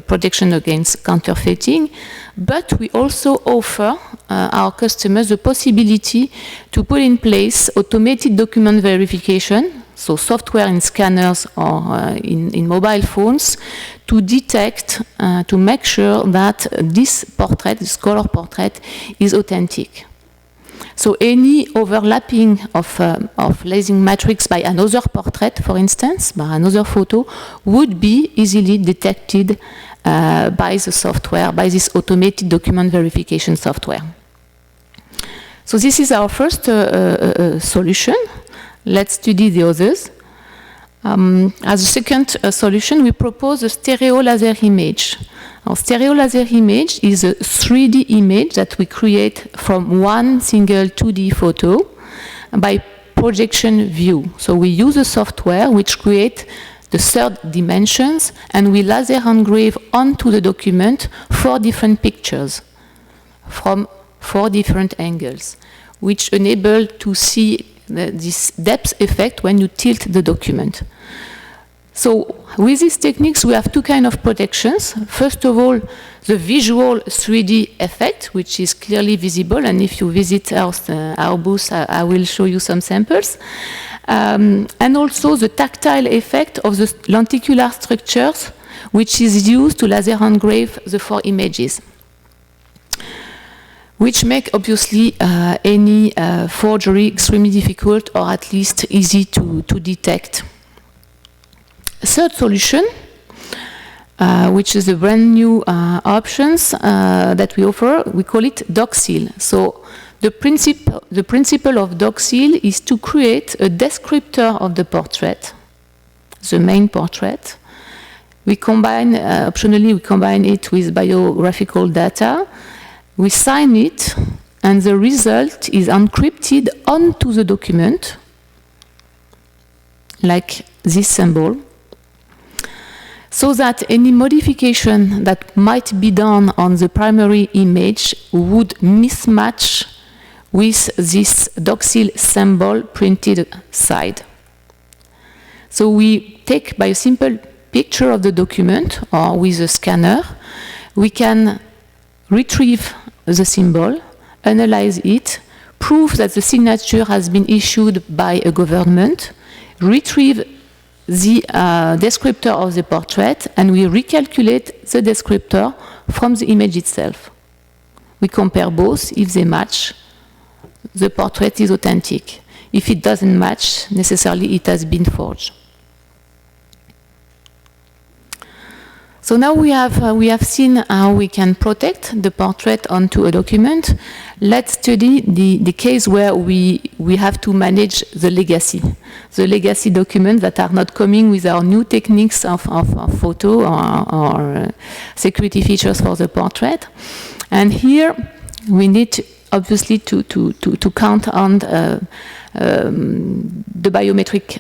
protection against counterfeiting, but we also offer our customers the possibility to put in place automated document verification, so software in scanners or in mobile phones, to detect, to make sure that this portrait, this color portrait, is authentic. So any overlapping of lasing matrix by another portrait, for instance, by another photo, would be easily detected by the software, by this automated document verification software. So this is our first solution. Let's study the others. As a second solution, we propose a stereo laser image. Our stereo laser image is a 3D image that we create from one single 2D photo by projection view. So we use a software which creates the third dimensions, and we laser engrave onto the document 4 different pictures from 4 different angles, which enable to see this depth effect when you tilt the document. So with these techniques, we have two kinds of protections. First of all, the visual 3D effect, which is clearly visible. And if you visit our booth, I will show you some samples. And also the tactile effect of the lenticular structures, which is used to laser engrave the 4 images, which make obviously any forgery extremely difficult, or at least easy to detect. Third solution, which is a brand new options that we offer, we call it DocSeal. So the principle of DocSeal is to create a descriptor of the portrait, the main portrait. We combine, optionally, we combine it with biographical data. We sign it, and the result is encrypted onto the document, like this symbol, so that any modification that might be done on the primary image would mismatch with this DocSeal symbol printed side. So we take, by a simple picture of the document or with a scanner, we can retrieve the symbol, analyze it, prove that the signature has been issued by a government, retrieve the descriptor of the portrait, and we recalculate the descriptor from the image itself. We compare both. If they match, the portrait is authentic. If it doesn't match, necessarily it has been forged. So now we have seen how we can protect the portrait onto a document. Let's study the case where we have to manage the legacy documents that are not coming with our new techniques of photo or security features for the portrait. And here we need obviously to count on the biometric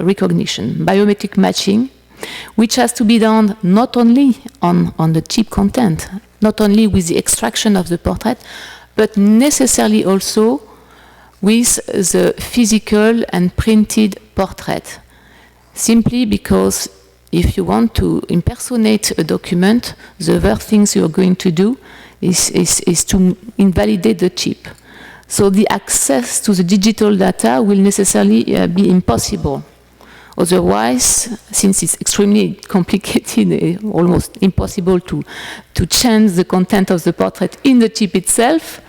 recognition, biometric matching, which has to be done not only on the chip content, not only with the extraction of the portrait, but necessarily also with the physical and printed portrait. Simply because if you want to impersonate a document, the first things you're going to do is to invalidate the chip. So the access to the digital data will necessarily be impossible. Otherwise, since it's extremely complicated, almost impossible to change the content of the portrait in the chip itself,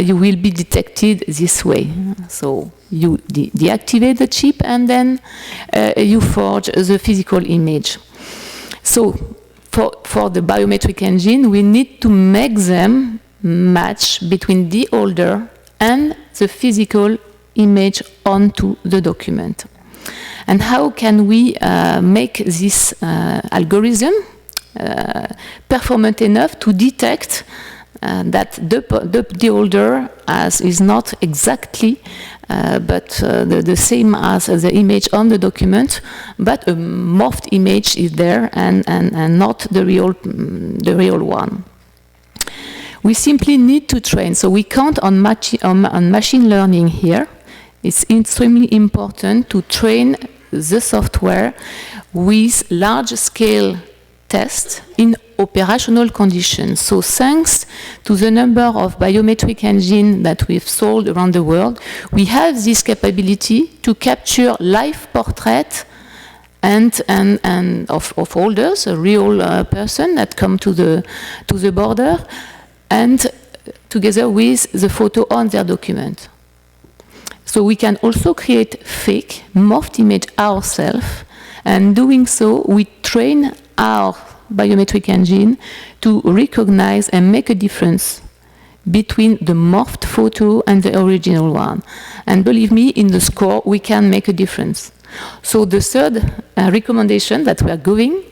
you will be detected this way. So you deactivate the chip and then you forge the physical image. So for the biometric engine, we need to make them match between the holder and the physical image onto the document. And how can we make this algorithm performant enough to detect that the holder is not exactly but the same as the image on the document, but a morphed image is there and not the real one. We simply need to train. So we count on machine learning here. It's extremely important to train the software with large-scale tests in operational conditions. So thanks to the number of biometric engines that we've sold around the world, we have this capability to capture live portrait and of holders, a real person that come to the border, and together with the photo on their document. So we can also create fake, morphed image ourselves, and doing so, we train our biometric engine to recognize and make a difference between the morphed photo and the original one. And believe me, in the score, we can make a difference. So the third recommendation that we are giving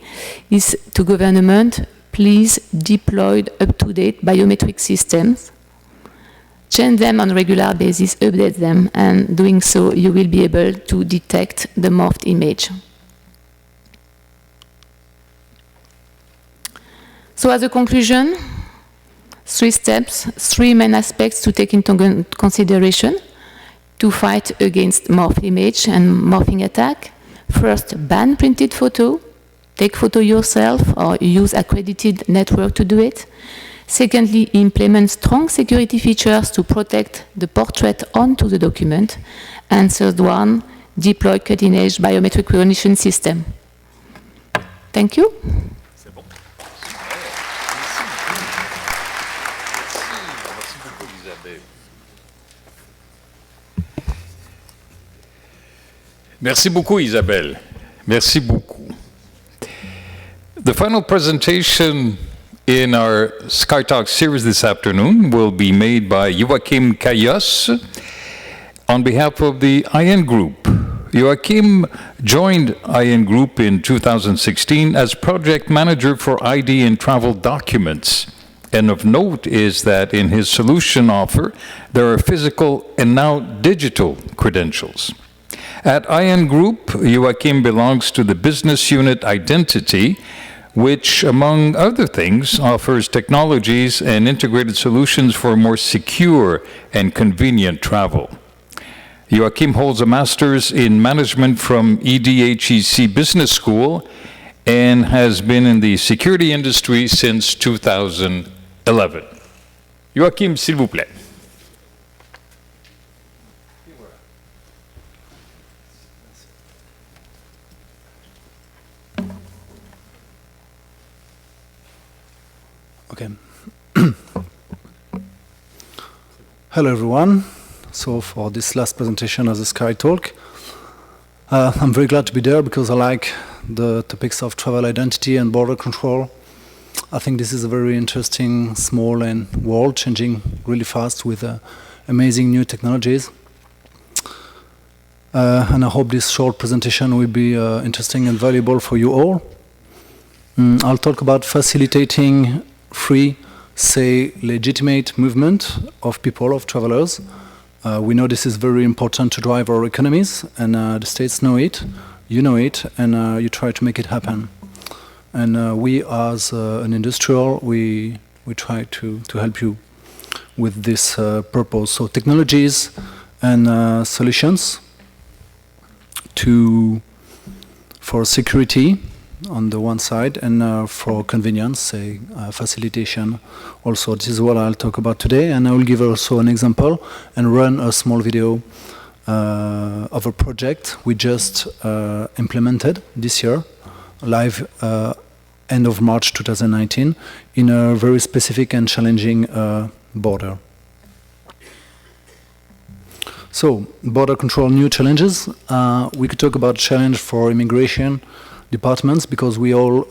is to government, please deploy up-to-date biometric systems. Change them on a regular basis, update them, and doing so, you will be able to detect the morphed image. So as a conclusion, 3 steps, 3 main aspects to take into consideration to fight against morphed image and morphing attack. First, ban printed photo. Take photo yourself or use accredited network to do it. Secondly, implement strong security features to protect the portrait onto the document. And third one, deploy cutting-edge biometric recognition system. Thank you. Merci beaucoup, Isabelle. Merci beaucoup. The final presentation in our SkyTalks series this afternoon will be made by Joachim Cayos on behalf of the IN Group. Joachim joined IN Group in 2016 as project manager for ID and travel documents. And of note is that in his solution offer, there are physical and now digital credentials. At IN Group, Joachim belongs to the business unit Identity, which, among other things, offers technologies and integrated solutions for more secure and convenient travel. Joachim holds a master's in management from EDHEC Business School and has been in the security industry since 2011. Joachim, s'il vous plaît. Okay. Hello, everyone. So for this last presentation of the SkyTalk, I'm very glad to be there because I like the topics of travel identity and border control. I think this is a very interesting, small and world changing really fast with amazing new technologies. And I hope this short presentation will be interesting and valuable for you all. I'll talk about facilitating free, say, legitimate movement of people, of travelers. We know this is very important to drive our economies, and the states know it, you know it, and you try to make it happen. And we, as an industrial, we try to help you with this purpose. So technologies and solutions for security, on the one side, and for convenience, say, facilitation. Also, this is what I'll talk about today, and I will give also an example and run a small video of a project we just implemented this year, live end of March 2019, in a very specific and challenging border. So, border control, new challenges. We could talk about challenge for immigration departments because we all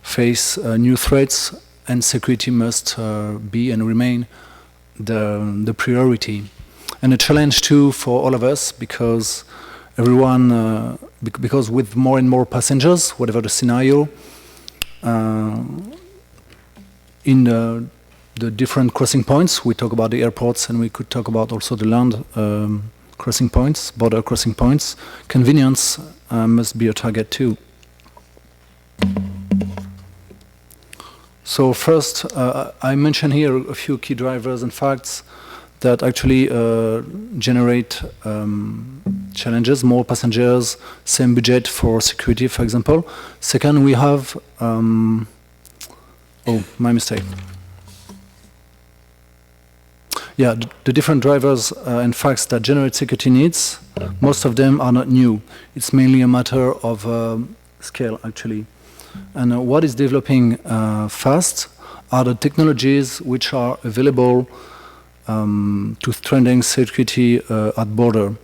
face new threats, and security must be and remain the priority. And a challenge too for all of us because everyone, because with more and more passengers, whatever the scenario, in the different crossing points, we talk about the airports and we could talk about also the land crossing points, border crossing points, convenience must be a target too. So first, I mentioned here a few key drivers and facts that actually generate challenges, more passengers, same budget for security, for example. Second, we have, oh, my mistake. Yeah, the different drivers and facts that generate security needs, most of them are not new. It's mainly a matter of scale, actually. And what is developing fast are the technologies which are available to strengthen security at border.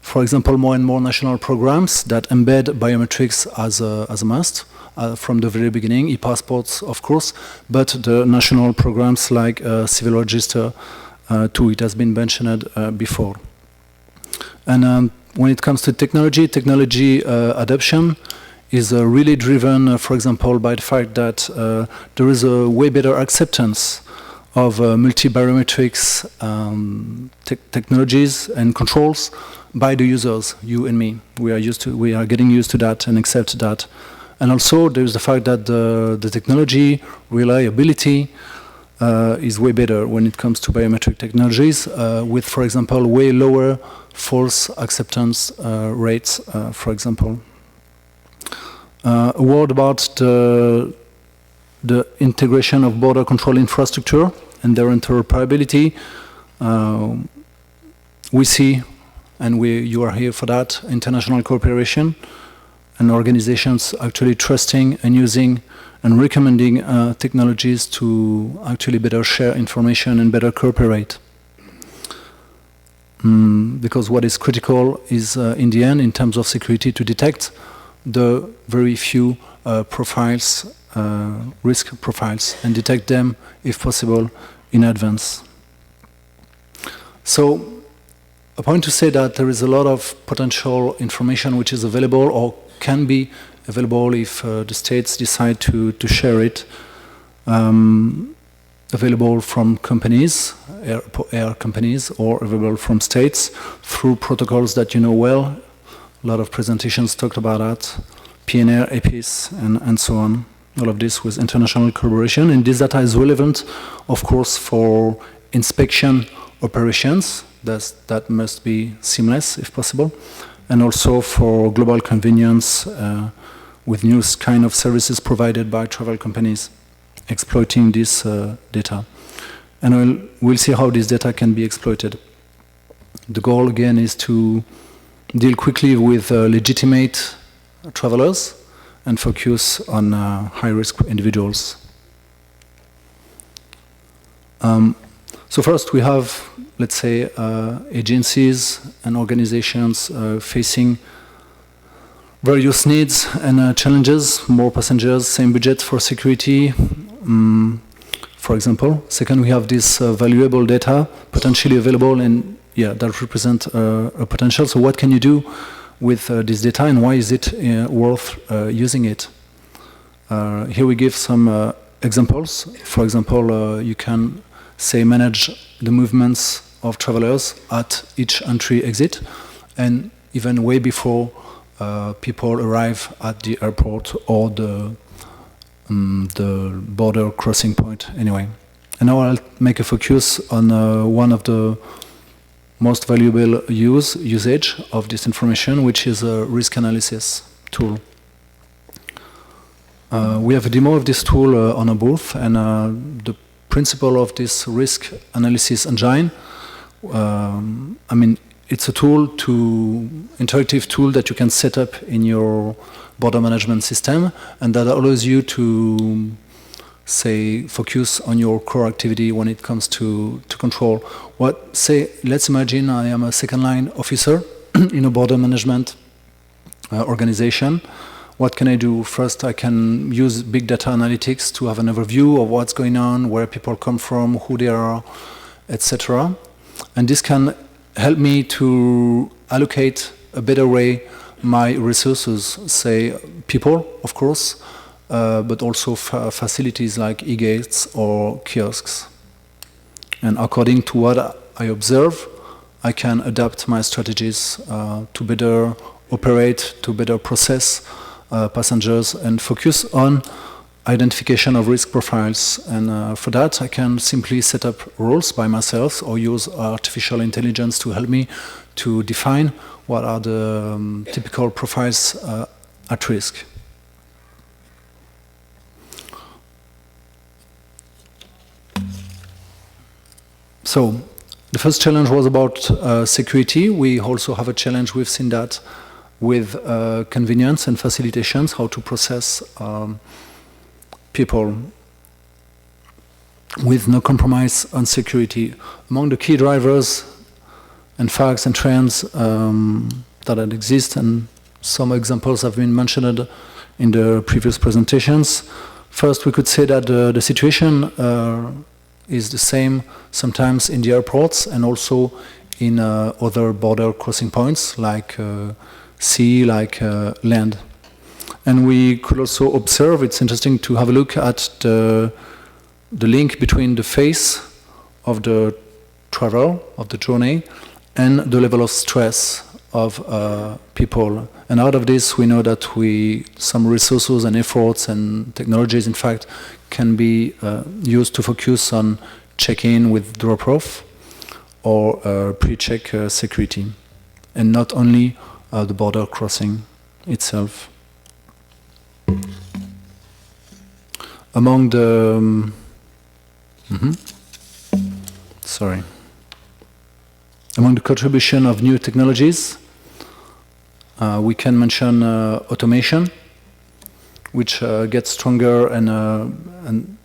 For example, more and more national programs that embed biometrics as a must from the very beginning, e-passports, of course, but the national programs like Civil Register, too, it has been mentioned before. And when it comes to technology adoption is really driven, for example, by the fact that there is a way better acceptance of multi-biometrics technologies and controls by the users, you and me. We are getting used to that and accept that. And also, there is the fact that the technology, reliability, is way better when it comes to biometric technologies, with, for example, way lower false acceptance rates, for example. A word about the integration of border control infrastructure and their interoperability. We see, and you are here for that, international cooperation and organizations actually trusting and using and recommending technologies to actually better share information and better cooperate. Because what is critical is, in the end, in terms of security, to detect the very few profiles, risk profiles, and detect them, if possible, in advance. So, a point to say that there is a lot of potential information which is available or can be available if the states decide to share it, available from companies, air companies, or available from states through protocols that you know well. A lot of presentations talked about that, PNR, APIS, and so on. All of this with international collaboration. And this data is relevant, of course, for inspection operations. That must be seamless, if possible. And also for global convenience with new kind of services provided by travel companies exploiting this data. And we'll see how this data can be exploited. The goal, again, is to deal quickly with legitimate travelers and focus on high-risk individuals. So first, we have, let's say, agencies and organizations facing various needs and challenges, more passengers, same budget for security, for example. Second, we have this valuable data potentially available and that represent a potential. So what can you do with this data and why is it worth using it? Here we give some examples. For example, you can say manage the movements of travelers at each entry-exit and even way before people arrive at the airport or the border crossing point anyway. And now I'll make a focus on one of the most valuable usage of this information, which is a risk analysis tool. We have a demo of this tool on a booth, and the principle of this risk analysis engine, it's a interactive tool that you can set up in your border management system, and that allows you to, say, focus on your core activity when it comes to control. Let's imagine I am a second-line officer in a border management organization. What can I do? First, I can use big data analytics to have an overview of what's going on, where people come from, who they are, etc. And this can help me to allocate a better way my resources, say people, of course, but also facilities like e-gates or kiosks. And according to what I observe, I can adapt my strategies to better operate, to better process passengers and focus on identification of risk profiles. And for that, I can simply set up rules by myself or use artificial intelligence to help me to define what are the typical profiles at risk. So the first challenge was about security. We also have a challenge, we've seen that, with convenience and facilitations, how to process people with no compromise on security. Among the key drivers and facts and trends that exist, and some examples have been mentioned in the previous presentations. First, we could say that the situation is the same sometimes in the airports and also in other border crossing points like sea, like land. And we could also observe, it's interesting to have a look at the link between the phase of the travel, of the journey, and the level of stress of people. And out of this, we know that some resources and efforts and technologies, in fact, can be used to focus on check-in with drop-off or pre-check security, and not only the border crossing itself. Among the among the contribution of new technologies, we can mention automation, which gets stronger and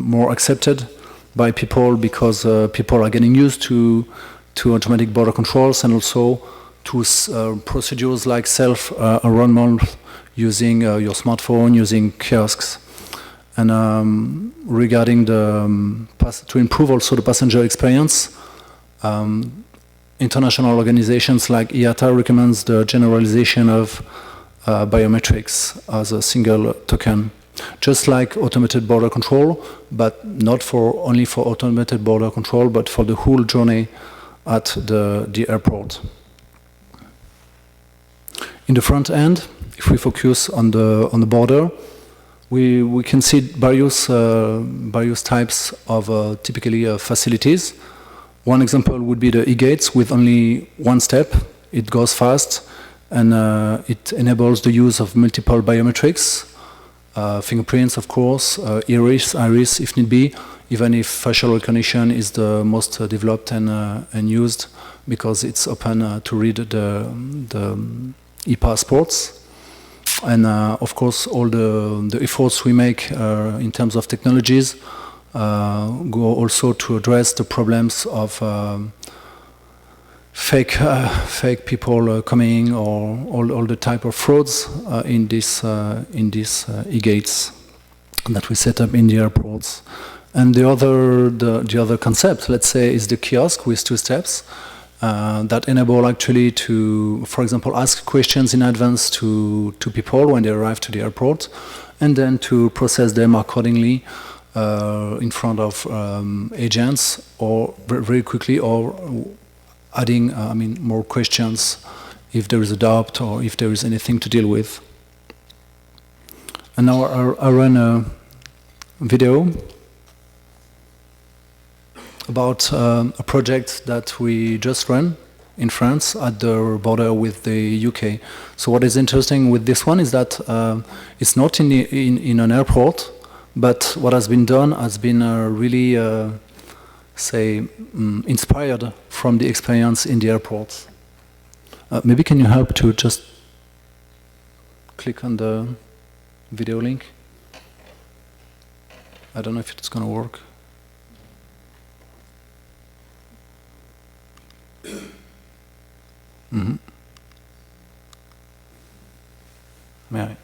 more accepted by people because people are getting used to automatic border controls and also to procedures like self-enrollment using your smartphone, using kiosks. And regarding to improve also the passenger experience, international organizations like IATA recommends the generalization of biometrics as a single token, just like automated border control, but not only for automated border control, but for the whole journey at the airport. In the front end, if we focus on the border, we can see various types of typically facilities. One example would be the e-gates with only one step. It goes fast and it enables the use of multiple biometrics, fingerprints, of course, iris if need be, even if facial recognition is the most developed and used because it's open to read the e-passports. And of course, all the efforts we make in terms of technologies go also to address the problems of fake people coming or all the type of frauds in these e-gates that we set up in the airports. And the other concept, let's say, is the kiosk with two steps. That enable actually to, for example, ask questions in advance to people when they arrive to the airport, and then to process them accordingly in front of agents, or very quickly, or adding, more questions if there is a doubt or if there is anything to deal with. And now I run a video about a project that we just ran in France at the border with the UK. So what is interesting with this one is that it's not in an airport, but what has been done has been really, inspired from the experience in the airports. Maybe can you help to just click on the video link? I don't know if it's going to work. Mm-hmm. May I?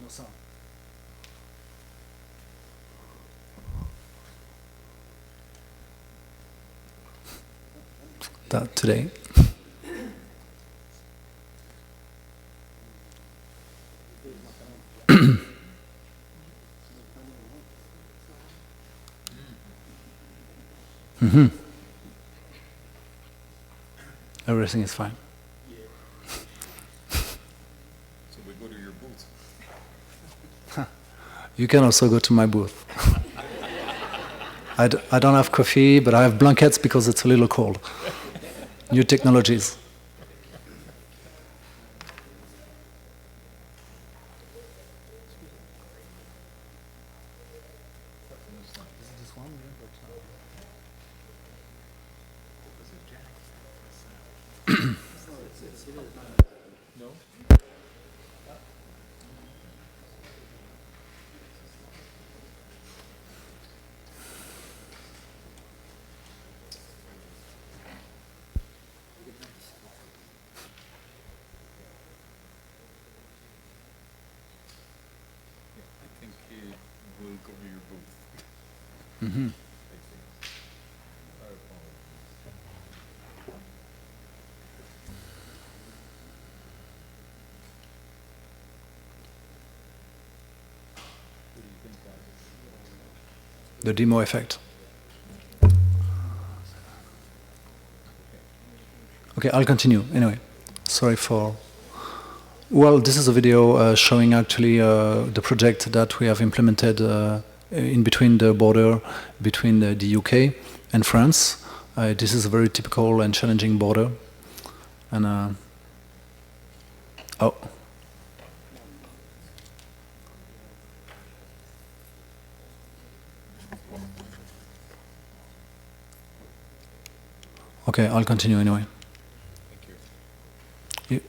No sound. That today. Mm-hmm. Everything is fine. So we go to your booth. You can also go to my booth. I don't have coffee, but I have blankets because it's a little cold. New technologies. Mm-hmm. the demo effect. Okay, I'll continue anyway. Sorry for... Well, this is a video showing actually the project that we have implemented in between the border between the UK and France. This is a very typical and challenging border. And oh. Okay, I'll continue anyway.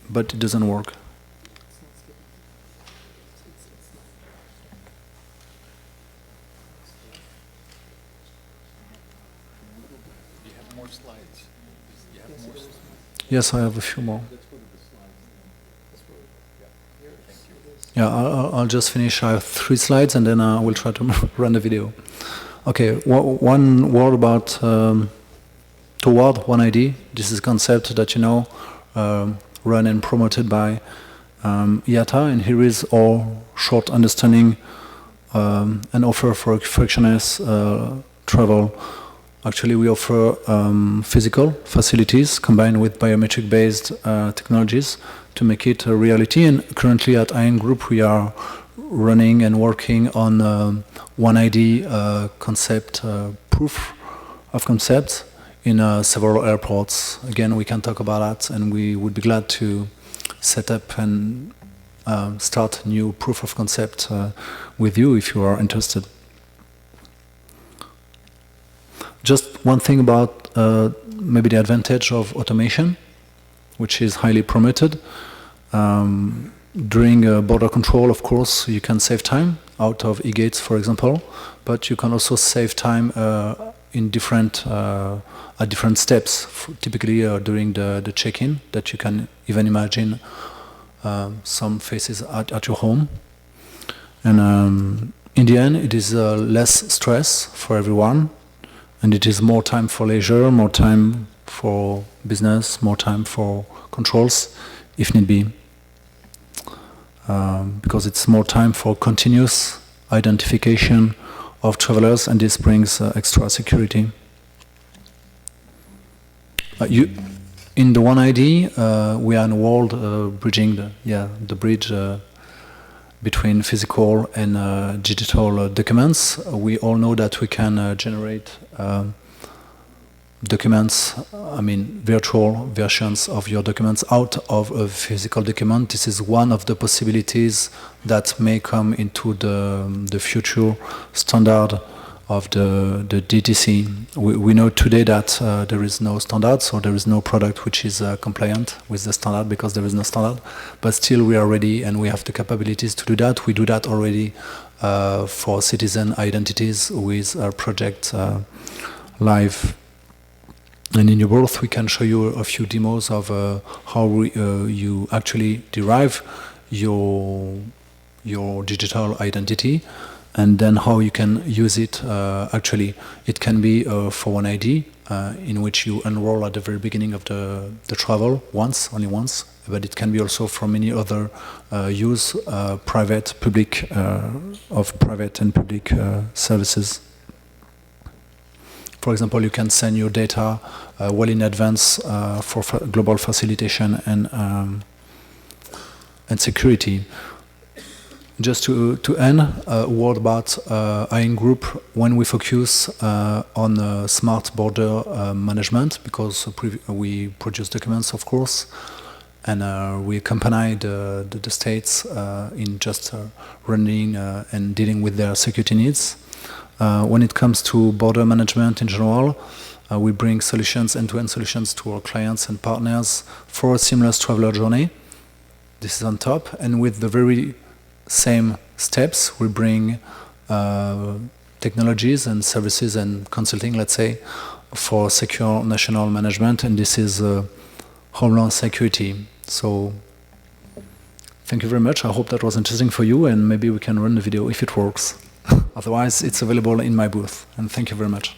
But it doesn't work. Yes, I have a few more. Yeah, I'll just finish. I have 3 slides and then I will try to run the video. Okay, one word about Toward OneID. This is a concept that you know, run and promoted by IATA, and here is our short understanding and offer for frictionless travel. Actually, we offer physical facilities combined with biometric-based technologies to make it a reality. And currently at IN Group, we are running and working on OneID concept proof of concept in several airports. Again, we can talk about that, and we would be glad to set up and start new proof of concept with you if you are interested. Just one thing about maybe the advantage of automation, which is highly promoted. During border control, of course, you can save time out of e-gates, for example, but you can also save time in different at different steps, typically during the check-in, that you can even imagine some faces at your home. And in the end, it is less stress for everyone. And it is more time for leisure, more time for business, more time for controls, if need be. Because it's more time for continuous identification of travelers, and this brings extra security. In the OneID, we are in a world bridging the bridge between physical and digital documents. We all know that we can generate documents, virtual versions of your documents out of a physical document. This is one of the possibilities that may come into the future standard of the DTC. We know today that there is no standard, so there is no product which is compliant with the standard because there is no standard. But still we are ready and we have the capabilities to do that. We do that already for citizen identities with our project live. And in your booth we can show you a few demos of how you actually derive your digital identity, and then how you can use it. Actually, it can be for OneID, in which you enroll at the very beginning of the travel only once, but it can be also for many other use, private, public, of private and public services. For example, you can send your data well in advance for global facilitation and security. Just to end, a word about IN Group. When we focus on smart border management, because we produce documents, of course, and we accompany the states in just running and dealing with their security needs. When it comes to border management in general, we bring solutions, end-to-end solutions to our clients and partners for a seamless traveler journey. This is on top, and with the very same steps, we bring technologies and services and consulting, let's say, for secure national management, and this is homeland security. So, thank you very much. I hope that was interesting for you, and maybe we can run the video if it works. Otherwise, it's available in my booth, and thank you very much.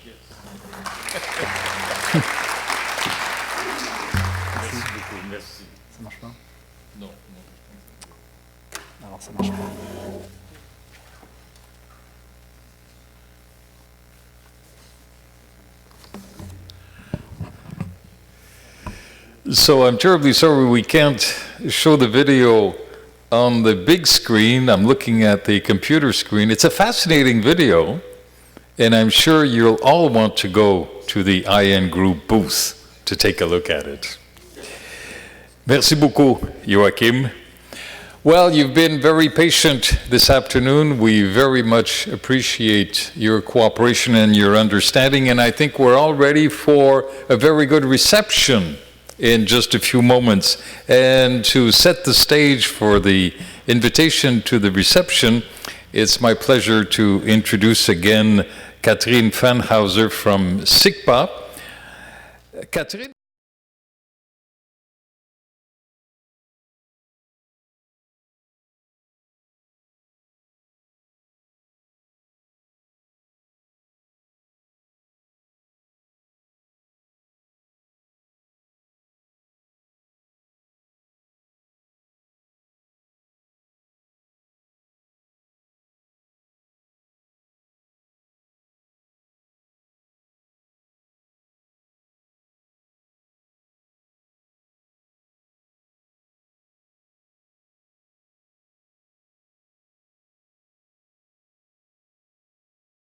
Ça marche pas? Non. Alors ça marche pas. So I'm terribly sorry we can't show the video on the big screen. I'm looking at the computer screen. It's a fascinating video, and I'm sure you'll all want to go to the IN Group booth to take a look at it. Merci beaucoup, Joachim. Well, you've been very patient this afternoon. We very much appreciate your cooperation and your understanding, and I think we're all ready for a very good reception in just a few moments. And to set the stage for the invitation to the reception, it's my pleasure to introduce again Catherine Fanhauser from SICPA. Catherine?